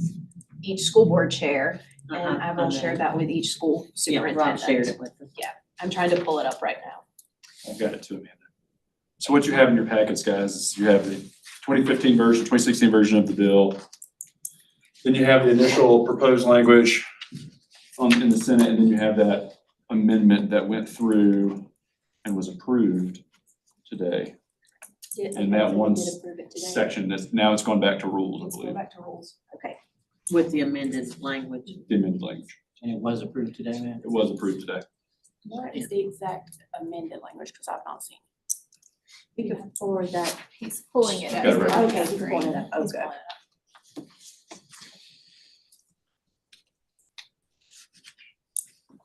each school board chair, and I will share that with each school Yeah, Rob shared superintendent. it with us. I'm trying to pull it up right now. I've got it too, Amanda. So what you have in your packets, guys, is you have the 2015 version, 2016 version of the bill. Then you have the initial proposed language in the Senate, and then you have that amendment that went through and was approved today. And that one section, now it's gone back to rules, I Let's go believe, back to rules. Okay. With the amended language. the amended language. And it was approved today, man. It was approved today. What is the exact amended language? Because I've not seen. We can forward that. He's pulling it Got it right. up. Okay, he's pulling it up. He's Okay. pulling it up.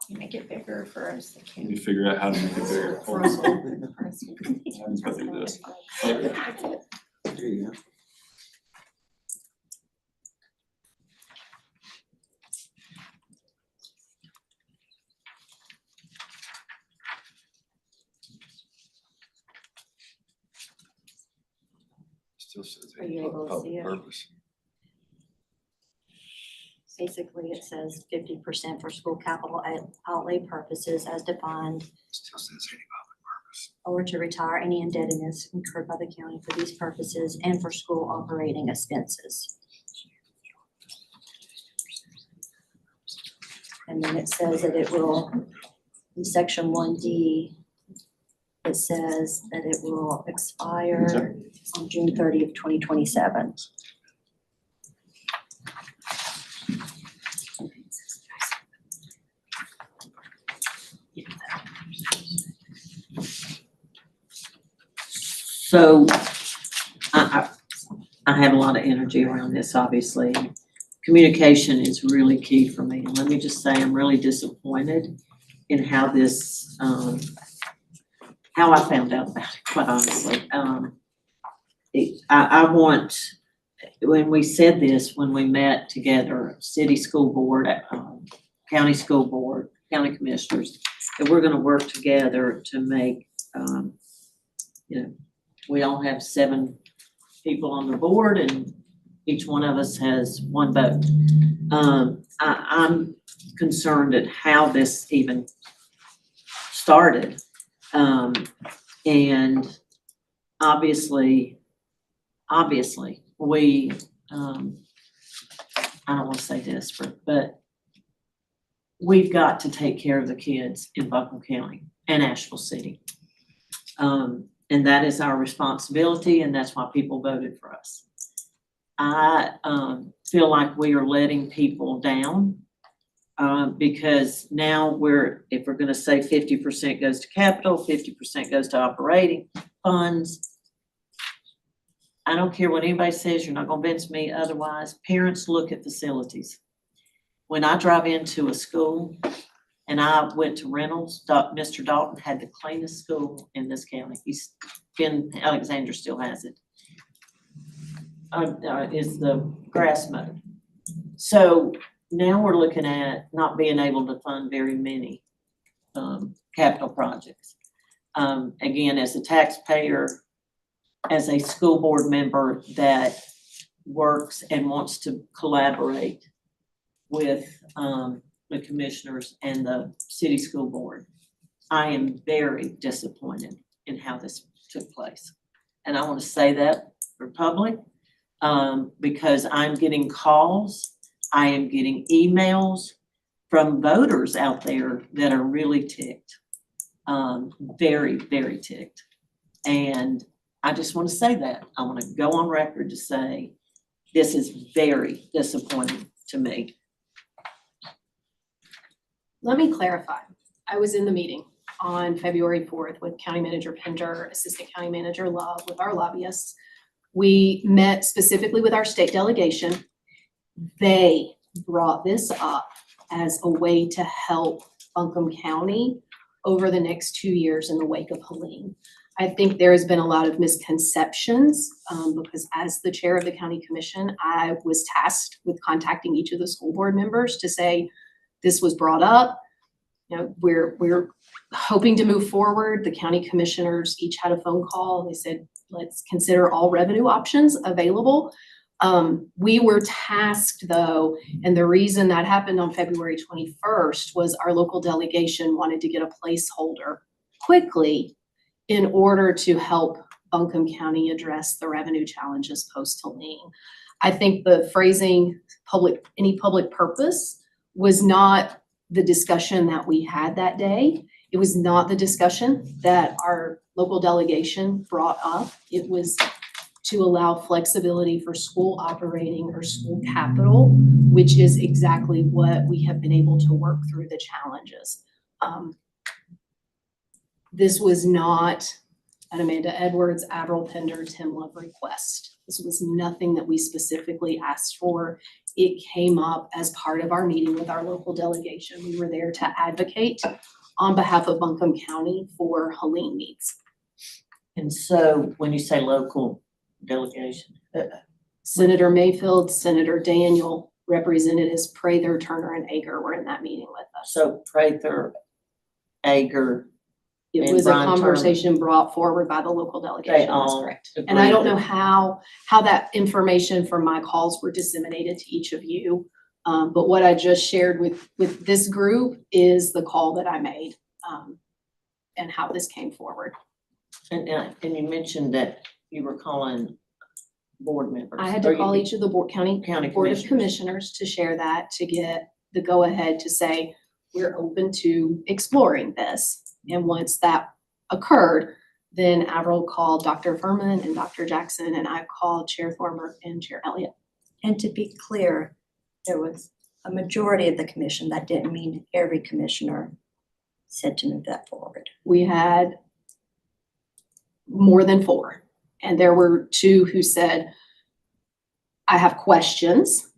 Make it bigger for us. Let me figure out how to make it bigger. Hold on. I haven't got through this. There you go. Still says Are you able to public see it? purpose. Basically, it says 50% for school capital outlay purposes as defined, Still says any public purpose. or to retire any indebtedness incurred by the county for these purposes and for school operating expenses. And then it says that it will, in section 1D, it says that it will expire on June 30th, 2027. So I have a lot of energy around this, obviously. Communication is really key for me. And let me just say, I'm really disappointed in how this, how I found out about it, quite honestly. I want, when we said this, when we met together, city school board, county school board, county commissioners, that we're gonna work together to make, we all have 7 people on the board and each one of us has 1 vote. I'm concerned at how this even started. And obviously, we, I don't wanna say desperate, but we've got to take care of the kids in Buncombe County and Asheville City. And that is our responsibility, and that's why people voted for us. I feel like we are letting people down because now if we're gonna say 50% goes to capital, 50% goes to operating funds. I don't care what anybody says, you're not gonna convince me otherwise. Parents look at facilities. When I drive into a school and I went to Reynolds, Mr. Dalton had the cleanest school in this county. Alexander still has it. Is the grass mowed. So now we're looking at not being able to fund very many capital projects. Again, as a taxpayer, as a school board member that works and wants to collaborate with the commissioners and the city school board, I am very disappointed in how this took place. And I want to say that for public, because I'm getting calls, I am getting emails from voters out there that are really ticked. Very, very ticked. And I just want to say that. I want to go on record to say this is very disappointing to me. Let me clarify. I was in the meeting on February 4th with County Manager Pinder, Assistant County Manager Love, with our lobbyists. We met specifically with our state delegation. They brought this up as a way to help Buncombe County over the next 2 years in the wake of Helene. I think there has been a lot of misconceptions because as the chair of the county commission, I was tasked with contacting each of the school board members to say, this was brought up. You know, we're hoping to move forward. The county commissioners each had a phone call. They said, let's consider all revenue options available. We were tasked though, and the reason that happened on February 21st was our local delegation wanted to get a placeholder quickly in order to help Buncombe County address the revenue challenges post-Helene. I think the phrasing any public purpose was not the discussion that we had that day. It was not the discussion that our local delegation brought up. It was to allow flexibility for school operating or school capital, which is exactly what we have been able to work through the challenges. This was not an Amanda Edwards, Avril Pender, Tim Love request. This was nothing that we specifically asked for. It came up as part of our meeting with our local delegation. We were there to advocate on behalf of Buncombe County for Helene needs. And so when you say local delegation, Senator Mayfield, Senator Daniel, Representatives Prather, Turner, and Ager were in that meeting with us. so Prather, Ager, It and was a Brian Turner. Conversation brought forward by the local delegation, that's all correct. And I don't agreed know how that information from my calls were disseminated to each of you. But what I just shared with this group is the call that I made, and how this came forward. And you mentioned that you were calling board members. I had or to you- call each of the county Board of Commissioners to share that, to get the go-ahead to say, we're open to exploring this. And once that occurred, then Avril called Dr. Furman and Dr. Jackson, and I called Chair Thormer and Chair Elliott. And to be clear, there was a majority of the commission. That didn't mean every commissioner said to move that forward. We had more than 4, and there were 2 who said, I have questions.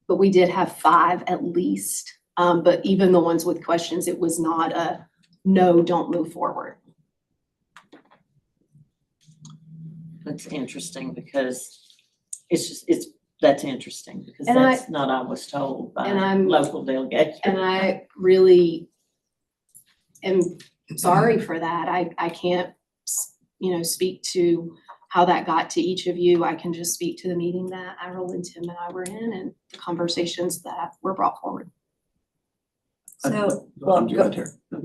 But we did have 5 at least. But even the ones with questions, it was not a no, don't move forward. That's interesting because that's interesting because And that's not I was told by and I'm- local delegation. And I really am sorry for that. I can't, speak to how that got to each of you. I can just speak to the meeting that Avril and Tim and I were in and the conversations that were brought forward. So, well, I'm go good here. go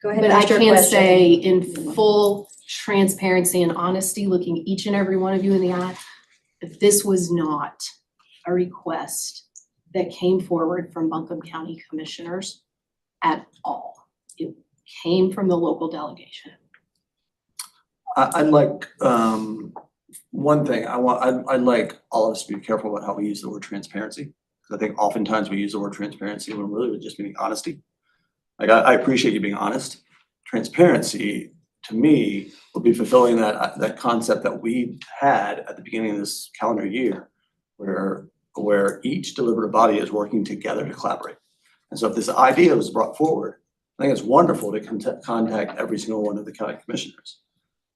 ahead But and I ask your can question. say in full transparency and honesty, looking each and every one of you in the eye, that this was not a request that came forward from Buncombe County Commissioners at all. It came from the local delegation. I'd like, one thing, I'd like all of us to be careful about how we use the word transparency. Because I think oftentimes we use the word transparency when really we're just meaning honesty. Like, I appreciate you being honest. Transparency, to me, would be fulfilling that concept that we had at the beginning of this calendar year, where each deliberative body is working together to collaborate. And so if this idea was brought forward, I think it's wonderful to contact every single one of the county commissioners.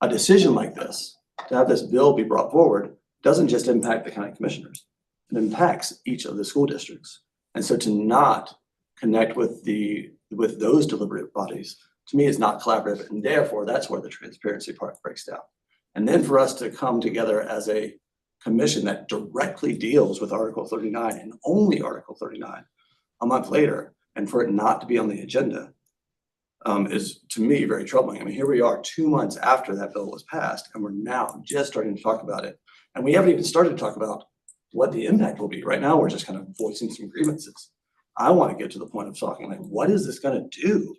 A decision like this, to have this bill be brought forward, doesn't just impact the county commissioners. It impacts each of the school districts. And so to not connect with those deliberative bodies, to me, is not collaborative. And therefore, that's where the transparency part breaks down. And then for us to come together as a commission that directly deals with Article 39 and only Article 39 a month later, and for it not to be on the agenda, is to me very troubling. I mean, here we are 2 months after that bill was passed, and we're now just starting to talk about it. And we haven't even started to talk about what the impact will be. Right now, we're just kind of voicing some grievances. I want to get to the point of talking like, what is this going to do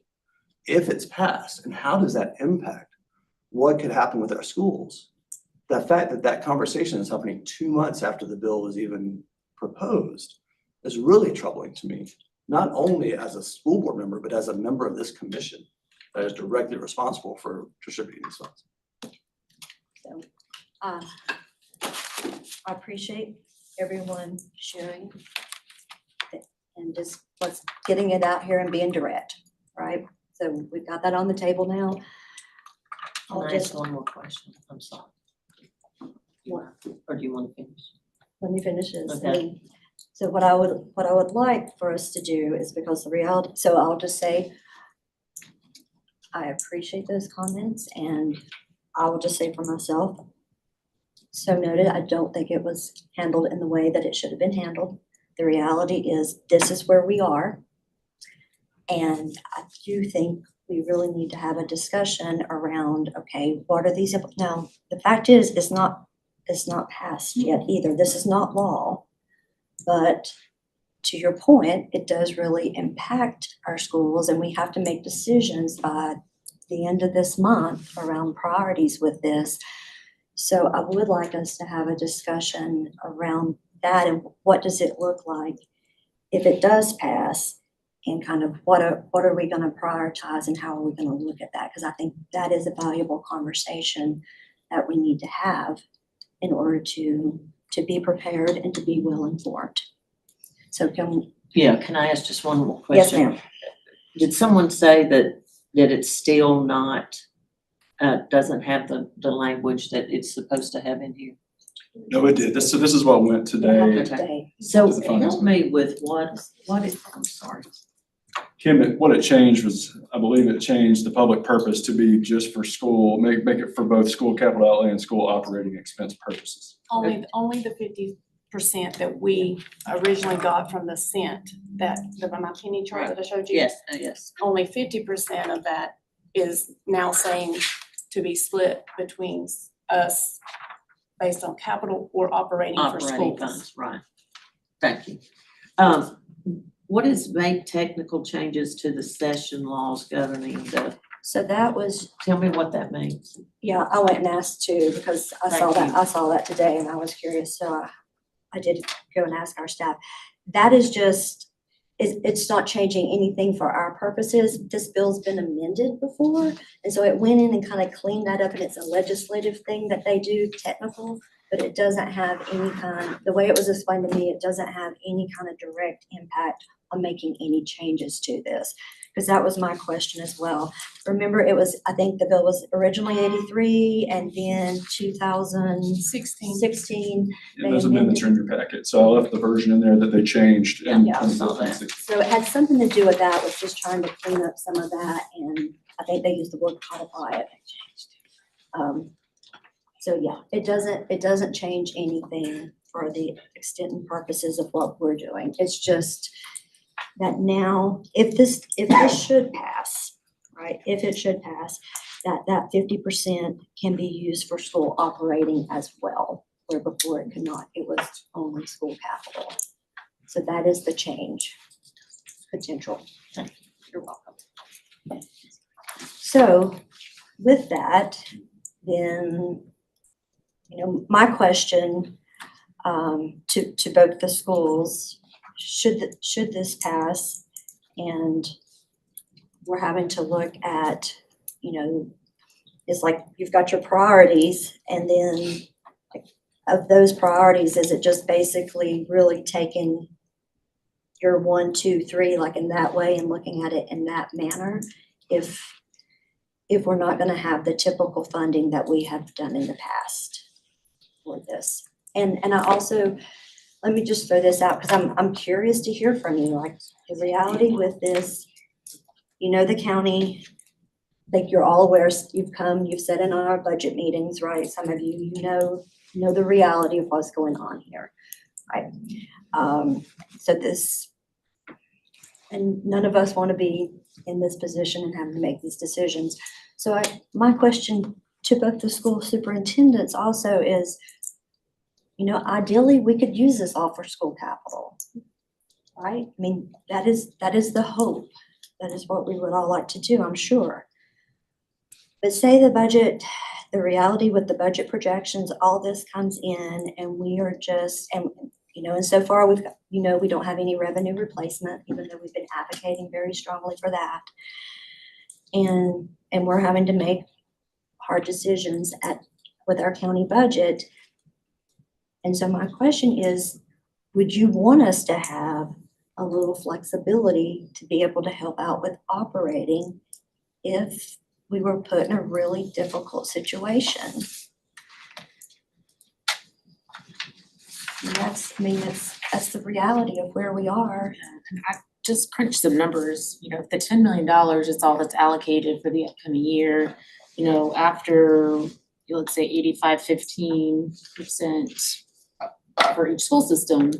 if it's passed? And how does that impact what could happen with our schools? The fact that that conversation is happening 2 months after the bill was even proposed is really troubling to me. Not only as a school board member, but as a member of this commission that is directly responsible for distributing these funds. So, I appreciate everyone sharing and just let's getting it out here and being direct, right? So we've got that on the table now. I'll Can I ask just, one more question? I'm sorry. Or do you want to finish? let me finish this. Okay. So what I would like for us to do is, because the reality, so I'll just say, I appreciate those comments, and I will just say for myself, so noted, I don't think it was handled in the way that it should have been handled. The reality is, this is where we are. And I do think we really need to have a discussion around, okay, what are these, now, the fact is, it's not passed yet either. This is not law. But to your point, it does really impact our schools, and we have to make decisions by the end of this month around priorities with this. So I would like us to have a discussion around that, and what does it look like if it does pass, and kind of what are we gonna prioritize and how are we gonna look at that? Because I think that is a valuable conversation that we need to have in order to be prepared and to be well informed. So can Can I ask just one more yes, question? ma'am. Did someone say that it's still not, doesn't have the language that it's supposed to have in here? No, it did. This is what went today. Okay. Today. So To the finance. help me with what is, I'm sorry. Kim, what it changed was, I believe it changed the public purpose to be just for school, make it for both school capital outlay and school operating expense purposes. Only the 50% that we originally got from the cent, my penny chart that I showed you. Yes. Only 50% of that is now saying to be split between us based on capital or operating for Operating schools. funds, right. Thank you. What is made technical changes to the session laws governing the, So that was, tell me what that means. yeah, I went and asked too, because I saw Thank that, I saw that today and I was curious, so I did go and ask our staff. That is just, it's not changing anything for our purposes. This bill's been amended before, and so it went in and kind of cleaned that up, and it's a legislative thing that they do, technical, but it doesn't have any kind, the way it was explained to me, it doesn't have any kind of direct impact on making any changes to this. Because that was my question as well. Remember, it was, I think the bill was originally 83 and then 2016. And those amendments are in your packet. So I left the version in there that they changed in Yeah, I saw that. 2016. So it had something to do with that, was just trying to clean up some of that, and I think they used the word codify it. So yeah, it doesn't change anything for the extent and purposes of what we're doing. It's just that now, if this should pass, right, if it should pass, that 50% can be used for school operating as well, where before it could not, it was only school capital. So that is the change potential. You're welcome. So with that, then, my question to both the schools, should this pass, and we're having to look at, it's like you've got your priorities, and then of those priorities, is it just basically really taking your 1, 2, 3, like in that way, and looking at it in that manner, if we're not going to have the typical funding that we have done in the past for this? And I also, let me just throw this out, because I'm curious to hear from you, like the reality with this, the county, like you're all aware, you've sat in on our budget meetings, right? Some of you, know the reality of what's going on here, right? So this, and none of us want to be in this position and having to make these decisions. So my question to both the school superintendents also is, ideally we could use this all for school capital, right? I mean, that is the hope. That is what we would all like to do, I'm sure. But say the budget, the reality with the budget projections, all this comes in, and we are just, and so far we've got, we don't have any revenue replacement, even though we've been advocating very strongly for that. And we're having to make hard decisions with our county budget. And so my question is, would you want us to have a little flexibility to be able to help out with operating if we were put in a really difficult situation? And that's that's the reality of where we are. And I just crunched some numbers, you know, if the $10 million is all that's allocated for the upcoming year, you know, after, let's say 85-15% for each school system.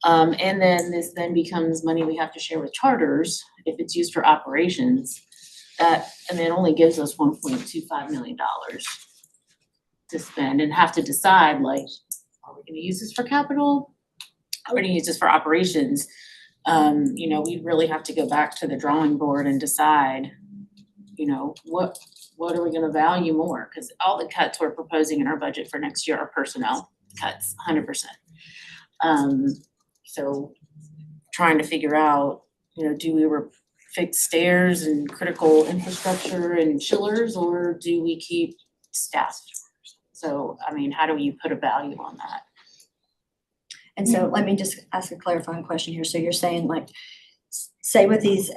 And then this then becomes money we have to share with charters if it's used for operations. That, and then only gives us $1.25 million to spend and have to decide, like, are we gonna use this for capital? Are we gonna use this for operations? You know, we really have to go back to the drawing board and decide, you know, what are we gonna value more? Cause all the cuts we're proposing in our budget for next year are personnel cuts, 100%. So trying to figure out, you know, do we fix stairs and critical infrastructure and chillers, or do we keep staff? So, I mean, how do you put a value on that? And so let me just ask a clarifying question here. So you're saying like, say with these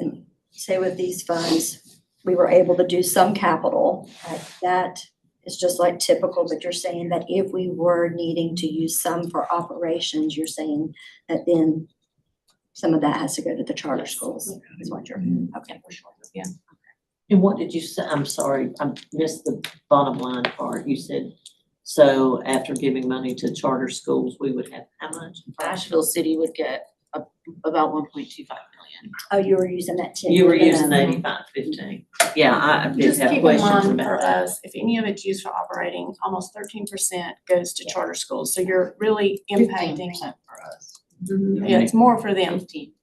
funds, we were able to do some capital, like that is just like typical, but you're saying that if we were needing to use some for operations, you're saying that then some of that has to go to the charter schools, is what you're, okay. Yeah. And what did you say? I'm sorry, I missed the bottom line part. You said, so after giving money to charter schools, we would have how much? Asheville City would get about 1.25 million. Oh, you were using that 10. You were using 85-15. Yeah, I did Just have keep in questions mind about for that. us, if any of it's used for operating, almost 13% goes to charter schools, so you're really impacting. 15% for us. Yeah, it's more for them, 15.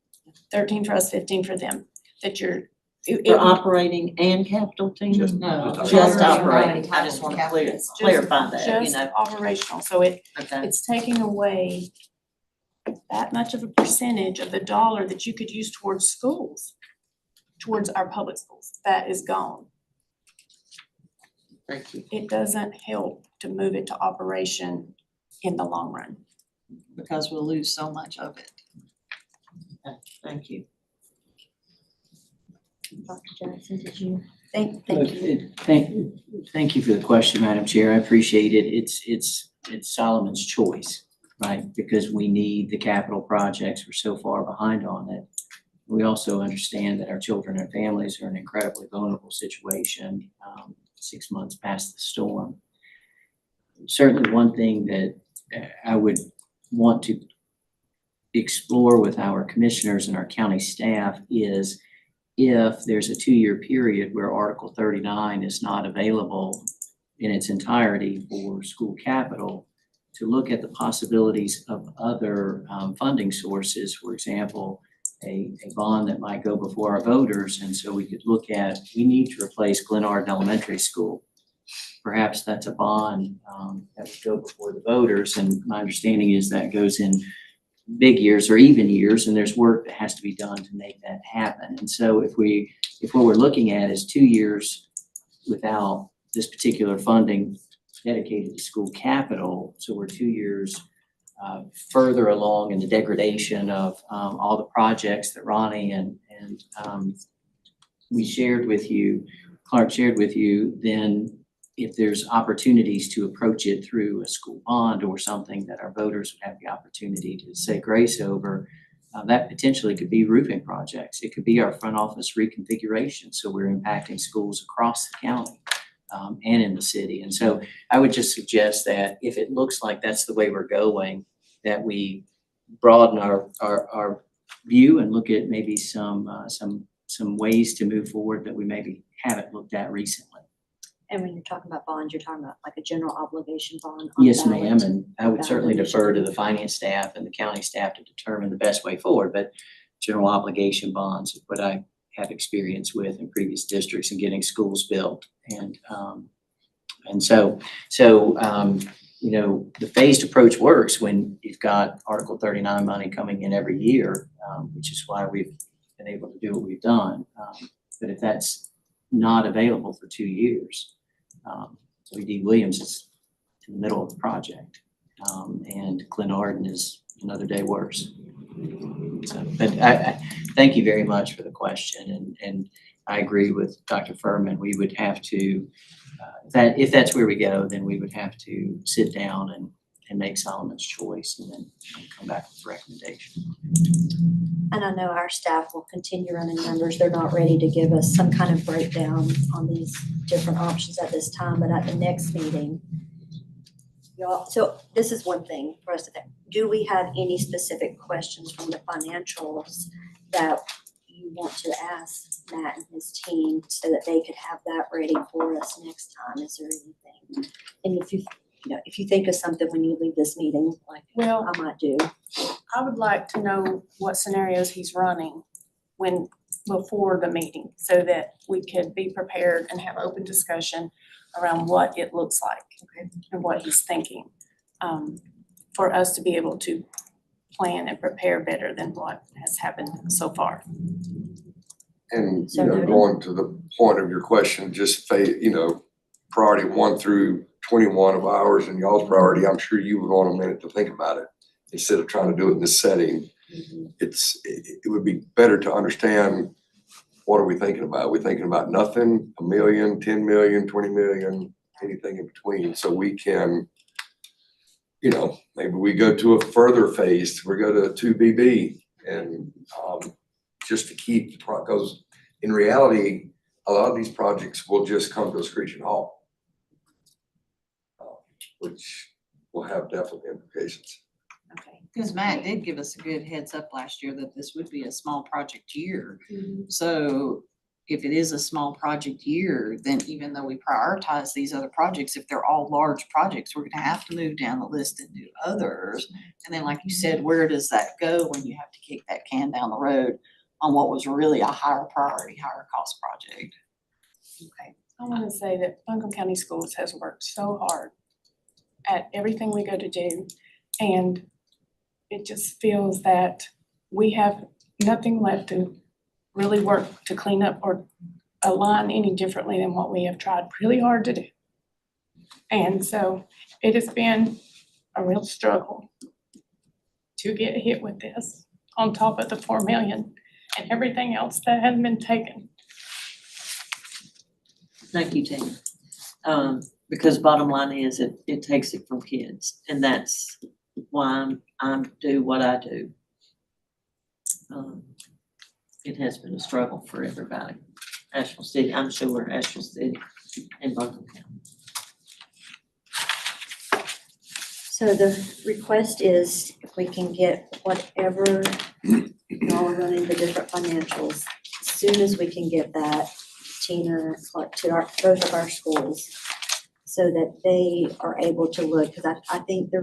13 for us, 15 for them, that you're. For operating and capital team? No. Just operating. I just want to It's clarify that, you Just know. operational, so Okay. it's taking away that much of a percentage of the dollar that you could use towards schools, towards our public schools, that is gone. Thank you. It doesn't help to move it to operation in the long run. Because we'll lose so much of it. Thank you. Dr. Jackson, did you, thank you. Thank you for the question, Madam Chair. I appreciate it. It's Solomon's choice, right? Because we need the capital projects. We're so far behind on it. We also understand that our children and families are in an incredibly vulnerable situation, 6 months past the storm. Certainly one thing that I would want to explore with our commissioners and our county staff is if there's a 2-year period where Article 39 is not available in its entirety for school capital, to look at the possibilities of other funding sources, for example, a bond that might go before our voters. And so we could look at, we need to replace Glenarden Elementary School. Perhaps that's a bond that would go before the voters. And my understanding is that goes in big years or even years, and there's work that has to be done to make that happen. And so if what we're looking at is 2 years without this particular funding dedicated to school capital, so we're 2 years further along in the degradation of all the projects that Ronnie and we shared with you, Clark shared with you, then if there's opportunities to approach it through a school bond or something that our voters would have the opportunity to say grace over, that potentially could be roofing projects. It could be our front office reconfiguration, so we're impacting schools across the county and in the city. And so I would just suggest that if it looks like that's the way we're going, that we broaden our view and look at maybe some ways to move forward that we maybe haven't looked at recently. And when you're talking about bonds, you're talking about like a general obligation bond? on Yes, ballot. ma'am, and I would certainly Ballot defer to initiative. the finance staff and the county staff to determine the best way forward, but general obligation bonds is what I have experience with in previous districts in getting schools built. And so, you know, the phased approach works when you've got Article 39 money coming in every year, which is why we've been able to do what we've done. But if that's not available for 2 years, W.D. Williams is in the middle of the project, and Glenarden is another day worse. So, but I thank you very much for the question, and I agree with Dr. Furman. We would have to, if that's where we go, then we would have to sit down and make Solomon's choice and then come back with a recommendation. And I know our staff will continue running numbers. They're not ready to give us some kind of breakdown on these different options at this time, but at the next meeting, y'all, so this is one thing for us to think. Do we have any specific questions from the financials that you want to ask Matt and his team so that they could have that ready for us next time? Is there anything? And if you think of something when you leave this meeting, like Well, I might do. I would like to know what scenarios he's running before the meeting, so that we could be prepared and have open discussion around what it looks like and what he's thinking. For us to be able to plan and prepare better than what has happened so far. And, So you know, noted. going to the point of your question, just priority 1 through 21 of ours and y'all's priority, I'm sure you would want a minute to think about it instead of trying to do it in this setting. It would be better to understand, what are we thinking about? Are we thinking about nothing, 1 million, 10 million, 20 million, anything in between? So we can, maybe we go to a further phase, we go to 2BB and just to keep, because in reality, a lot of these projects will just come to a screeching halt, which will have definite implications. Okay, because Matt did give us a good heads up last year that this would be a small project year. So if it is a small project year, then even though we prioritize these other projects, if they're all large projects, we're gonna have to move down the list and do others. And then, like you said, where does that go when you have to kick that can down the road on what was really a higher priority, higher cost project? Okay. I want to say that Buncombe County Schools has worked so hard at everything we go to do, and it just feels that we have nothing left to really work to clean up or align any differently than what we have tried really hard to do. And so it has been a real struggle to get hit with this on top of the 4 million and everything else that has been taken. Thank you, Tina. Because bottom line is it takes it from kids, and that's why I'm do what I do. It has been a struggle for everybody. Asheville City, I'm sure Asheville City and Buncombe County. So the request is if we can get whatever y'all are running the different financials, as soon as we can get that, Tina, like to both of our schools, so that they are able to look, because I think I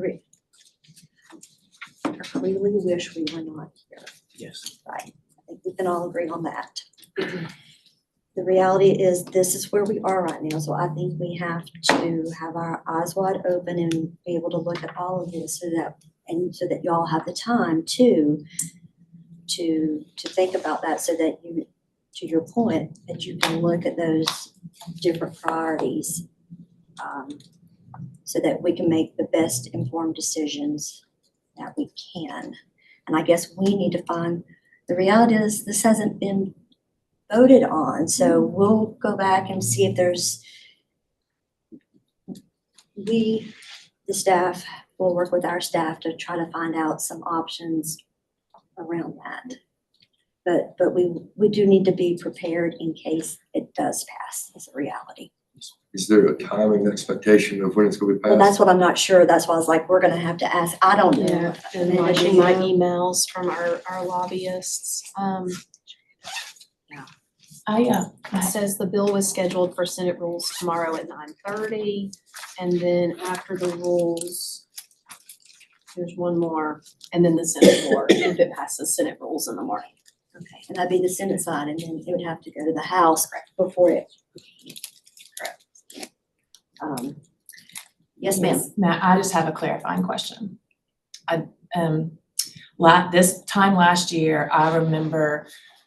really wish we were not here. Yes. Right, I think we can all agree on that. The reality is this is where we are right now, so I think we have to have our eyes wide open and be able to look at all of this so that y'all have the time to think about that, so that you, to your point, that you can look at those different priorities, so that we can make the best informed decisions that we can. And I guess we need to find, the reality is this hasn't been voted on, so we'll go back and see if there's, the staff will work with our staff to try to find out some options around that. But we do need to be prepared in case it does pass as a reality. Is there a timing expectation of when it's gonna be passed? Well, that's what I'm not sure. That's why I was like, we're gonna have to ask. I don't know. Yeah, and Amanda, do watching you my know? emails from our lobbyists, it says the bill was scheduled for Senate rules tomorrow at 9:30, and then after the rules, there's one more, and then the Senate floor, if it passes Senate rules in the morning. Okay, and that'd be the Senate side, and then it would have to go to the House before it. Correct. Yes, ma'am. Matt, I just have a clarifying question. This time last year, I remember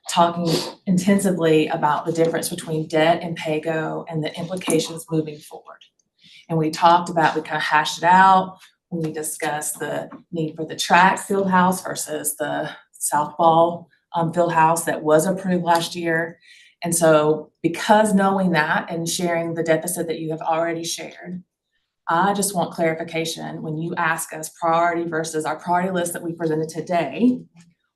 talking intensively about the difference between debt and pay-go and the implications moving forward. And we talked about, we kind of hashed it out when we discussed the need for the track field house versus the softball field house that was approved last year. And so because knowing that and sharing the deficit that you have already shared, I just want clarification when you ask us priority versus our priority list that we presented today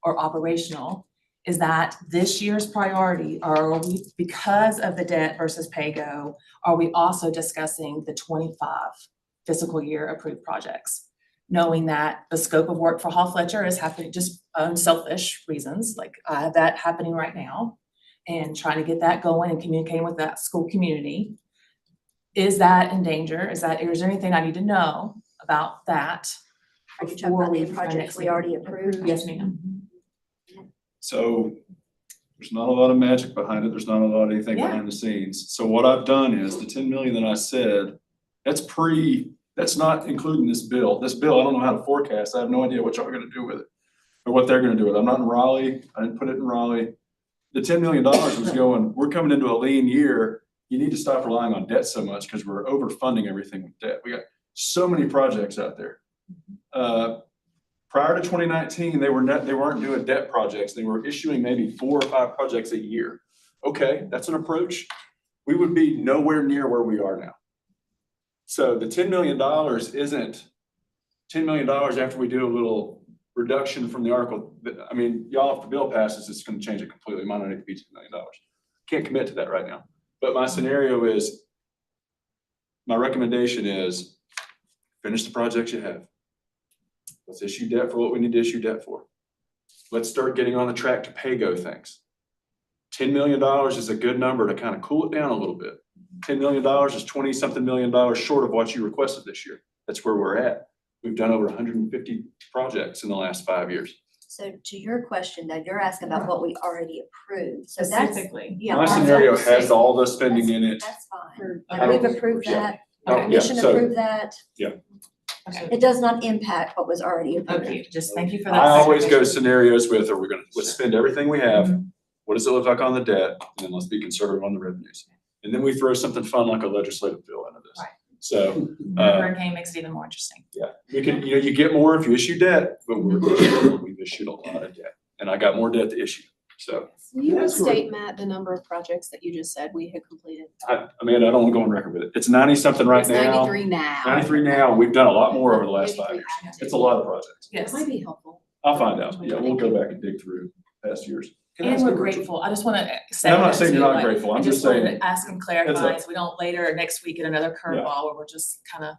or operational. Is that this year's priority, or are we, because of the debt versus pay-go, are we also discussing the 25 fiscal year approved projects? Knowing that the scope of work for Hall Fletcher is happening just selfish reasons, like I have that happening right now, and trying to get that going and communicating with that school community. Is that in danger? Is there anything I need to know about that? Are you talking about the projects we already approved? Yes, ma'am. So there's not a lot of magic behind it. There's not a lot of anything Yeah. behind the scenes. So what I've done is the 10 million that I said, that's not including this bill. This bill, I don't know how to forecast. I have no idea what y'all are gonna do with it or what they're gonna do with it. I'm not in Raleigh. I didn't put it in Raleigh. The $10 million was going, we're coming into a lean year. You need to stop relying on debt so much because we're overfunding everything with debt. We got so many projects out there. Prior to 2019, they weren't doing debt projects. They were issuing maybe 4 or 5 projects a year. Okay, that's an approach. We would be nowhere near where we are now. So the $10 million isn't $10 million after we do a little reduction from the article. I mean, y'all, if the bill passes, it's going to change it completely. It might not need to be $10 million. Can't commit to that right now. But my scenario is, my recommendation is finish the projects you have. Let's issue debt for what we need to issue debt for. Let's start getting on the track to pay-go things. $10 million is a good number to kind of cool it down a little bit. $10 million is 20-something million dollars short of what you requested this year. That's where we're at. We've done over 150 projects in the last 5 years. So to your question, though, you're asking about what we already approved. So that's, Specifically. yeah. My scenario has all the spending in it. That's fine. I Like, don't- we've approved yeah. that. Oh, The yeah, commission so- approved that. Yeah. Okay. It does not impact what was already approved. Okay, just thank you for that. I always go clarification. scenarios with, are we gonna, let's spend everything we have, Mhm. what does it look like on the debt, and then let's be conservative on the revenues. And then we throw something fun like a legislative bill into this. Right. So, Hurricane makes it even more interesting. yeah, we can, you get more if you issue debt, but we've issued a lot of debt, and I got more debt to issue, so. Will you That's restate, Matt, the number of projects that you just said we had completed? Amanda, I don't wanna go on record with it, it's 90-something right It's now. 93 now. 93 now, and we've done a lot more over the last 5 years, it's a lot of projects. It Yes. might be helpful. I'll find out, yeah, we'll go back and dig through past years. Can I And ask we're a rhetorical- grateful. I just want to say. And I'm not that saying too, you're not like, grateful. I'm I just wanted saying to ask and it's clarify, a- so we don't later or next week get another curveball where we're just kind of.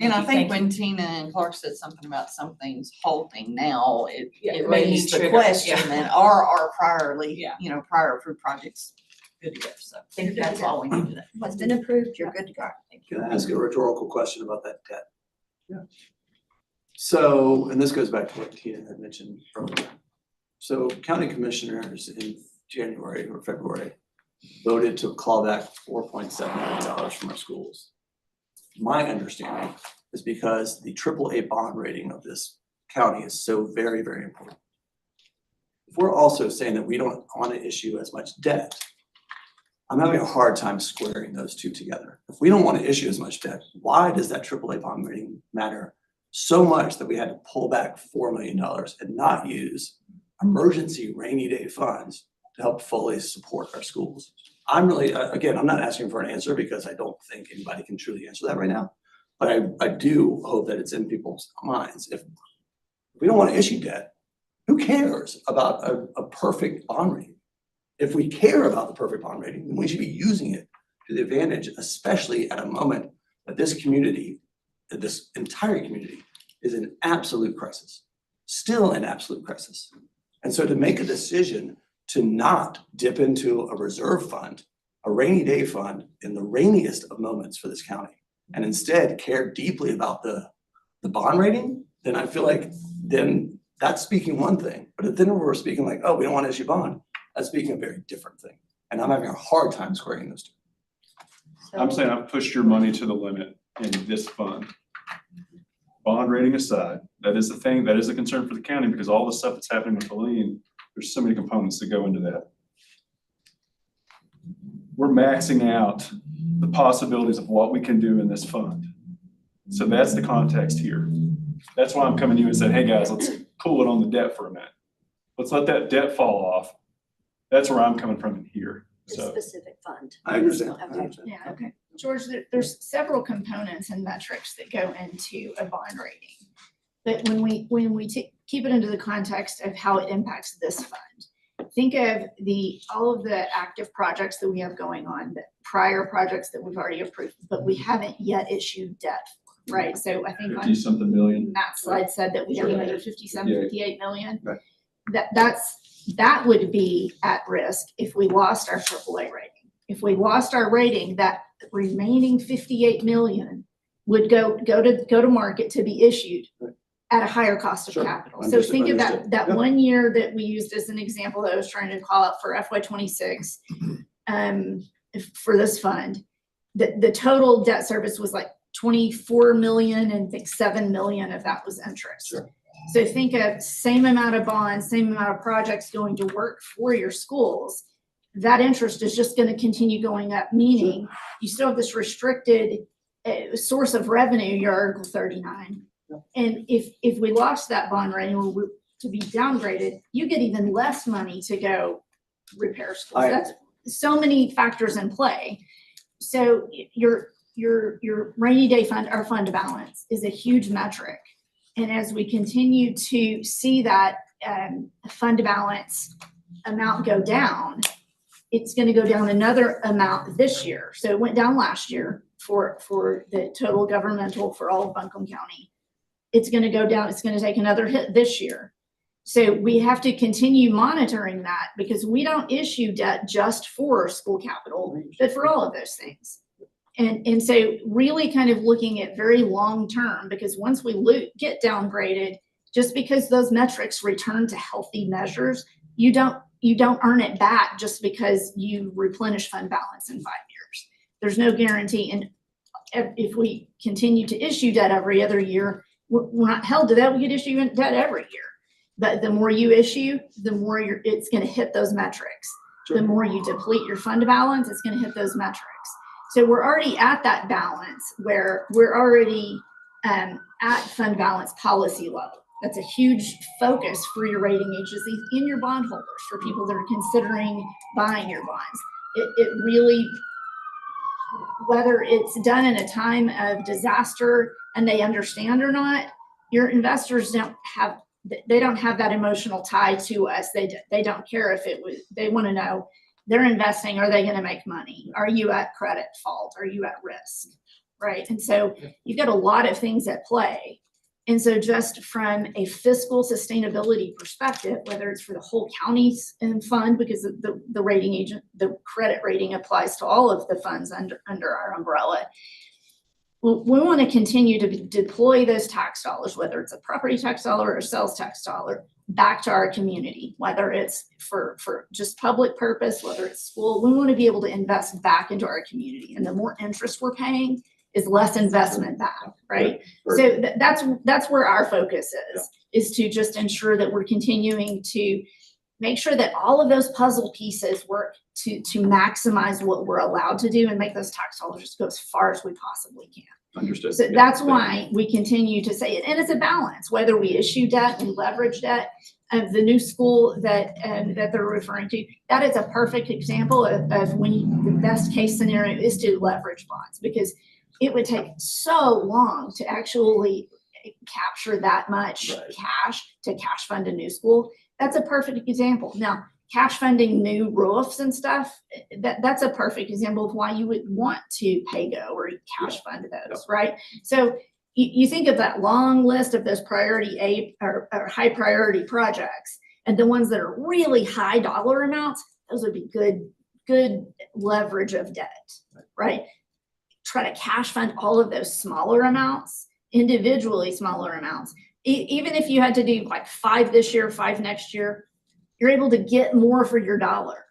And I think Thank when Tina and Clark said something about some things halting now, Yeah, it may raised need the trigger, question yeah. that are our priorly, Yeah. prior approved projects good to go, so I think that's all we need to know. What's been approved, you're good to go. Can I ask a rhetorical question about that debt? Yeah. So, and this goes back to what Tina had mentioned earlier. So county commissioners in January or February voted to claw back $4.7 million from our schools. My understanding is because the AAA bond rating of this county is so very, very important. If we're also saying that we don't want to issue as much debt, I'm having a hard time squaring those two together. If we don't want to issue as much debt, why does that AAA bond rating matter so much that we had to pull back $4 million and not use emergency rainy day funds to help fully support our schools? I'm really, again, I'm not asking for an answer because I don't think anybody can truly answer that right now. But I do hope that it's in people's minds. If we don't want to issue debt, who cares about a perfect bond rating? If we care about the perfect bond rating, then we should be using it to the advantage, especially at a moment that this community, this entire community is in absolute crisis, still in absolute crisis. And so to make a decision to not dip into a reserve fund, a rainy day fund in the rainiest of moments for this county, and instead care deeply about the bond rating, then I feel like then that's speaking one thing. But if then we're speaking like, oh, we don't want to issue bond, that's speaking a very different thing. And I'm having a hard time squaring those two. I'm saying I've pushed your money to the limit in this fund. Bond rating aside, that is the thing, that is a concern for the county because all the stuff that's happening with the lien, there's so many components that go into that. We're maxing out the possibilities of what we can do in this fund. So that's the context here. That's why I'm coming to you and saying, hey guys, let's cool it on the debt for a minute. Let's let that debt fall off. That's where I'm coming from in here, The so. specific fund. I understand. Okay. Yeah, okay. George, there's several components and metrics that go into a bond rating. But when we keep it into the context of how it impacts this fund, think of all of the active projects that we have going on, the prior projects that we've already approved, but we haven't yet issued debt for, right? So I think on 50-something million. Matt's slide said that we have another 57, 58 million. Right. That would be at risk if we lost our AAA rating. If we lost our rating, that remaining 58 million would go to market to be issued at a higher cost of Sure. capital. So think of Understood. that Yep. 1 year that we used as an example that I was trying to call out for FY 26, for this fund, the total debt service was like 24 million, and I think 7 million of that was interest. Sure. So think of same amount of bonds, same amount of projects going to work for your schools. That interest is just gonna continue going up, meaning you still have this restricted source of revenue, your Article 39. And if we lost that bond rating or were to be downgraded, you get even less money to go repair schools. That's so many factors in play. So your rainy day fund, our fund balance, is a huge metric. And as we continue to see that fund balance amount go down, it's gonna go down another amount this year. So it went down last year for the total governmental for all of Buncombe County. It's gonna go down, it's gonna take another hit this year. So we have to continue monitoring that, because we don't issue debt just for school capital, but for all of those things. And so really kind of looking at very long term, because once we get downgraded, just because those metrics return to healthy measures, you don't earn it back just because you replenish fund balance in 5 years. There's no guarantee. And if we continue to issue debt every other year, we're not held to that. We could issue debt every year. But the more you issue, the more it's going to hit those metrics. Sure. The more you deplete your fund balance, it's going to hit those metrics. So we're already at that balance where we're already at fund balance policy level. That's a huge focus for your rating agencies and your bondholders, for people that are considering buying your bonds. It really, whether it's done in a time of disaster and they understand or not, your investors don't have that emotional tie to us. They don't care if it was, they want to know they're investing, are they going to make money? Are you at credit fault? Are you at risk? Right. And so you've got a lot of things at play. And so just from a fiscal sustainability perspective, whether it's for the whole county's fund, because the rating agent, the credit rating applies to all of the funds under our umbrella, we want to continue to deploy those tax dollars, whether it's a property tax dollar or a sales tax dollar, back to our community, whether it's for just public purpose, whether it's school. We want to be able to invest back into our community. And the more interest we're paying is less investment back, right? So that's where our focus is to just ensure that we're continuing to make sure that all of those puzzle pieces work to maximize what we're allowed to do and make those tax dollars just go as far as we possibly can. Understood. So that's why we continue to say it, and it's a balance, whether we issue debt, we leverage debt. The new school that they're referring to, that is a perfect example of when the best case scenario is to leverage bonds, because it would take so long to actually capture that much cash to cash fund a new school. That's a perfect example. Now, cash funding new roofs and stuff, that's a perfect example of why you would want to pay go or cash fund those, right? So you think of that long list of those priority A or high priority projects, and the ones that are really high dollar amounts, those would be good leverage of debt, right? Try to cash fund all of those smaller amounts, individually smaller amounts. Even if you had to do like 5 this year, 5 next year, you're able to get more for your dollar,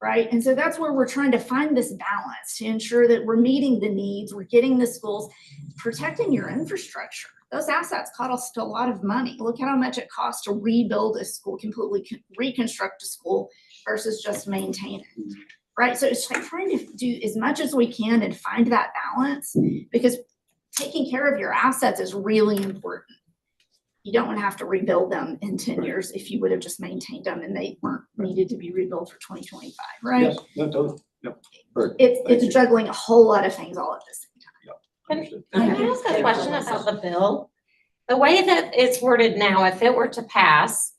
right? And so that's where we're trying to find this balance to ensure that we're meeting the needs, we're getting the schools, protecting your infrastructure. Those assets cost a lot of money. Look at how much it costs to rebuild a school, completely reconstruct a school versus just maintain it, right? So it's like trying to do as much as we can and find that balance, because taking care of your assets is really important. You don't want to have to rebuild them in 10 years if you would have just maintained them and they weren't needed to be rebuilt for 2025, right? Yes, no, totally. It's juggling a whole lot of things all at the same time. Can I ask a question about the bill? The way that it's worded now, if it were to pass,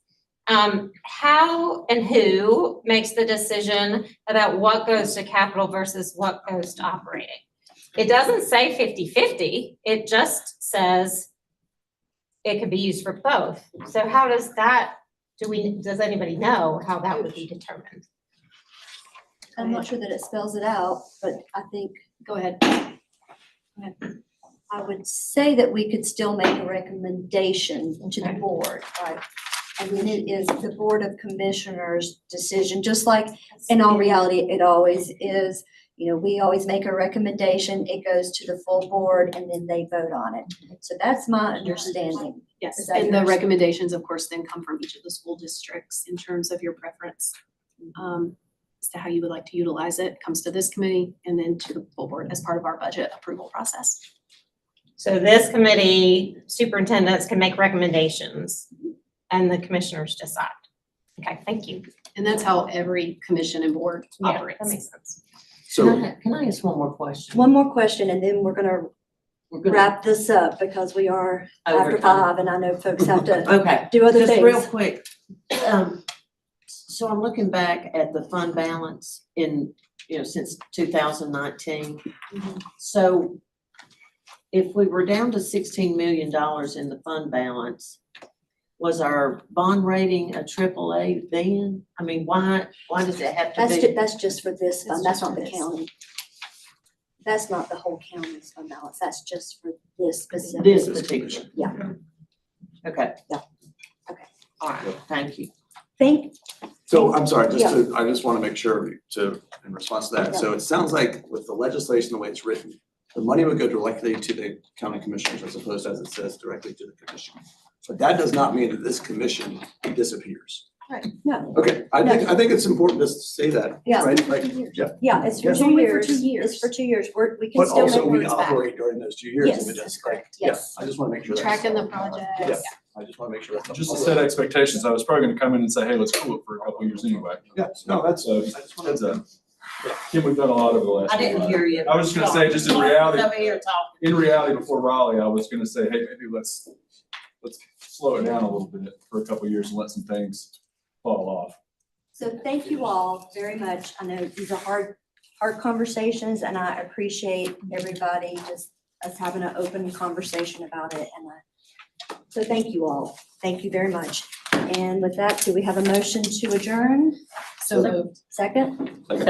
how and who makes the decision about what goes to capital versus what goes to operating? It doesn't say 50-50. It just says it could be used for both. So how does that, does anybody know how that would be determined? I'm not sure that it spells it out, but I think. Go ahead. I would say that we could still make a recommendation to the board, right? And then it is the Board of Commissioners' decision, just like in all reality, it always is. You know, we always make a recommendation, it goes to the full board, and then they vote on it. So that's my understanding. Yes, Is that and the yours? recommendations, of course, then come from each of the school districts in terms of your preference. As to how you would like to utilize it, comes to this committee and then to the full board as part of our budget approval process. So this committee, superintendents can make recommendations and the commissioners decide. Okay, thank you. And that's how every commission and board Yeah, operates. that makes sense. Can I ask one more question? One more question, and then we're gonna We're gonna- wrap this up because we are after Overtime. 5 and I know folks have to Okay, do other just real things. quick. So I'm looking back at the fund balance in, since 2019. So if we were down to $16 million in the fund balance, was our bond rating a AAA then? I mean, why does it have to be? That's just for this fund, that's not the just for this. county. That's not the whole county's fund balance, that's just for this specific. This particular? Yeah. Okay. Yeah. Okay. All right, thank you. So I'm sorry, Yeah. I just want to make sure in response to that, so it sounds like with the legislation, the way it's written, the money would go directly to the county commissioners as opposed to, as it says, directly to the commission. But that does not mean that this commission disappears. Right, no, Okay, I think it's important just to say that, Yeah. right? Like, yeah. yeah, it's for Yeah. 2 Only for years. 2 years. It's for 2 years, we can But still also make we words back. operate during those 2 years. Yes, and it that's does, correct, yeah, yes. I just want to make sure that's. Tracking the project. Yeah, I just want to make sure that's. Just to set expectations, I was probably gonna come in and say, hey, let's cool it for a couple of years anyway. Yeah, no, that's, So, I just want heads to. up. Kim, we've done a lot over the last. I didn't while. hear you. I was just gonna say, just in reality, Over here talking. in reality, before Raleigh, I was gonna say, hey, maybe let's slow it down a little bit for a couple of years and let some things fall off. So thank you all very much. I know these are hard conversations and I appreciate everybody just us having an open conversation about it. And so thank you all. Thank you very much. And with that, do we have a motion to adjourn? So moved. Second? Okay.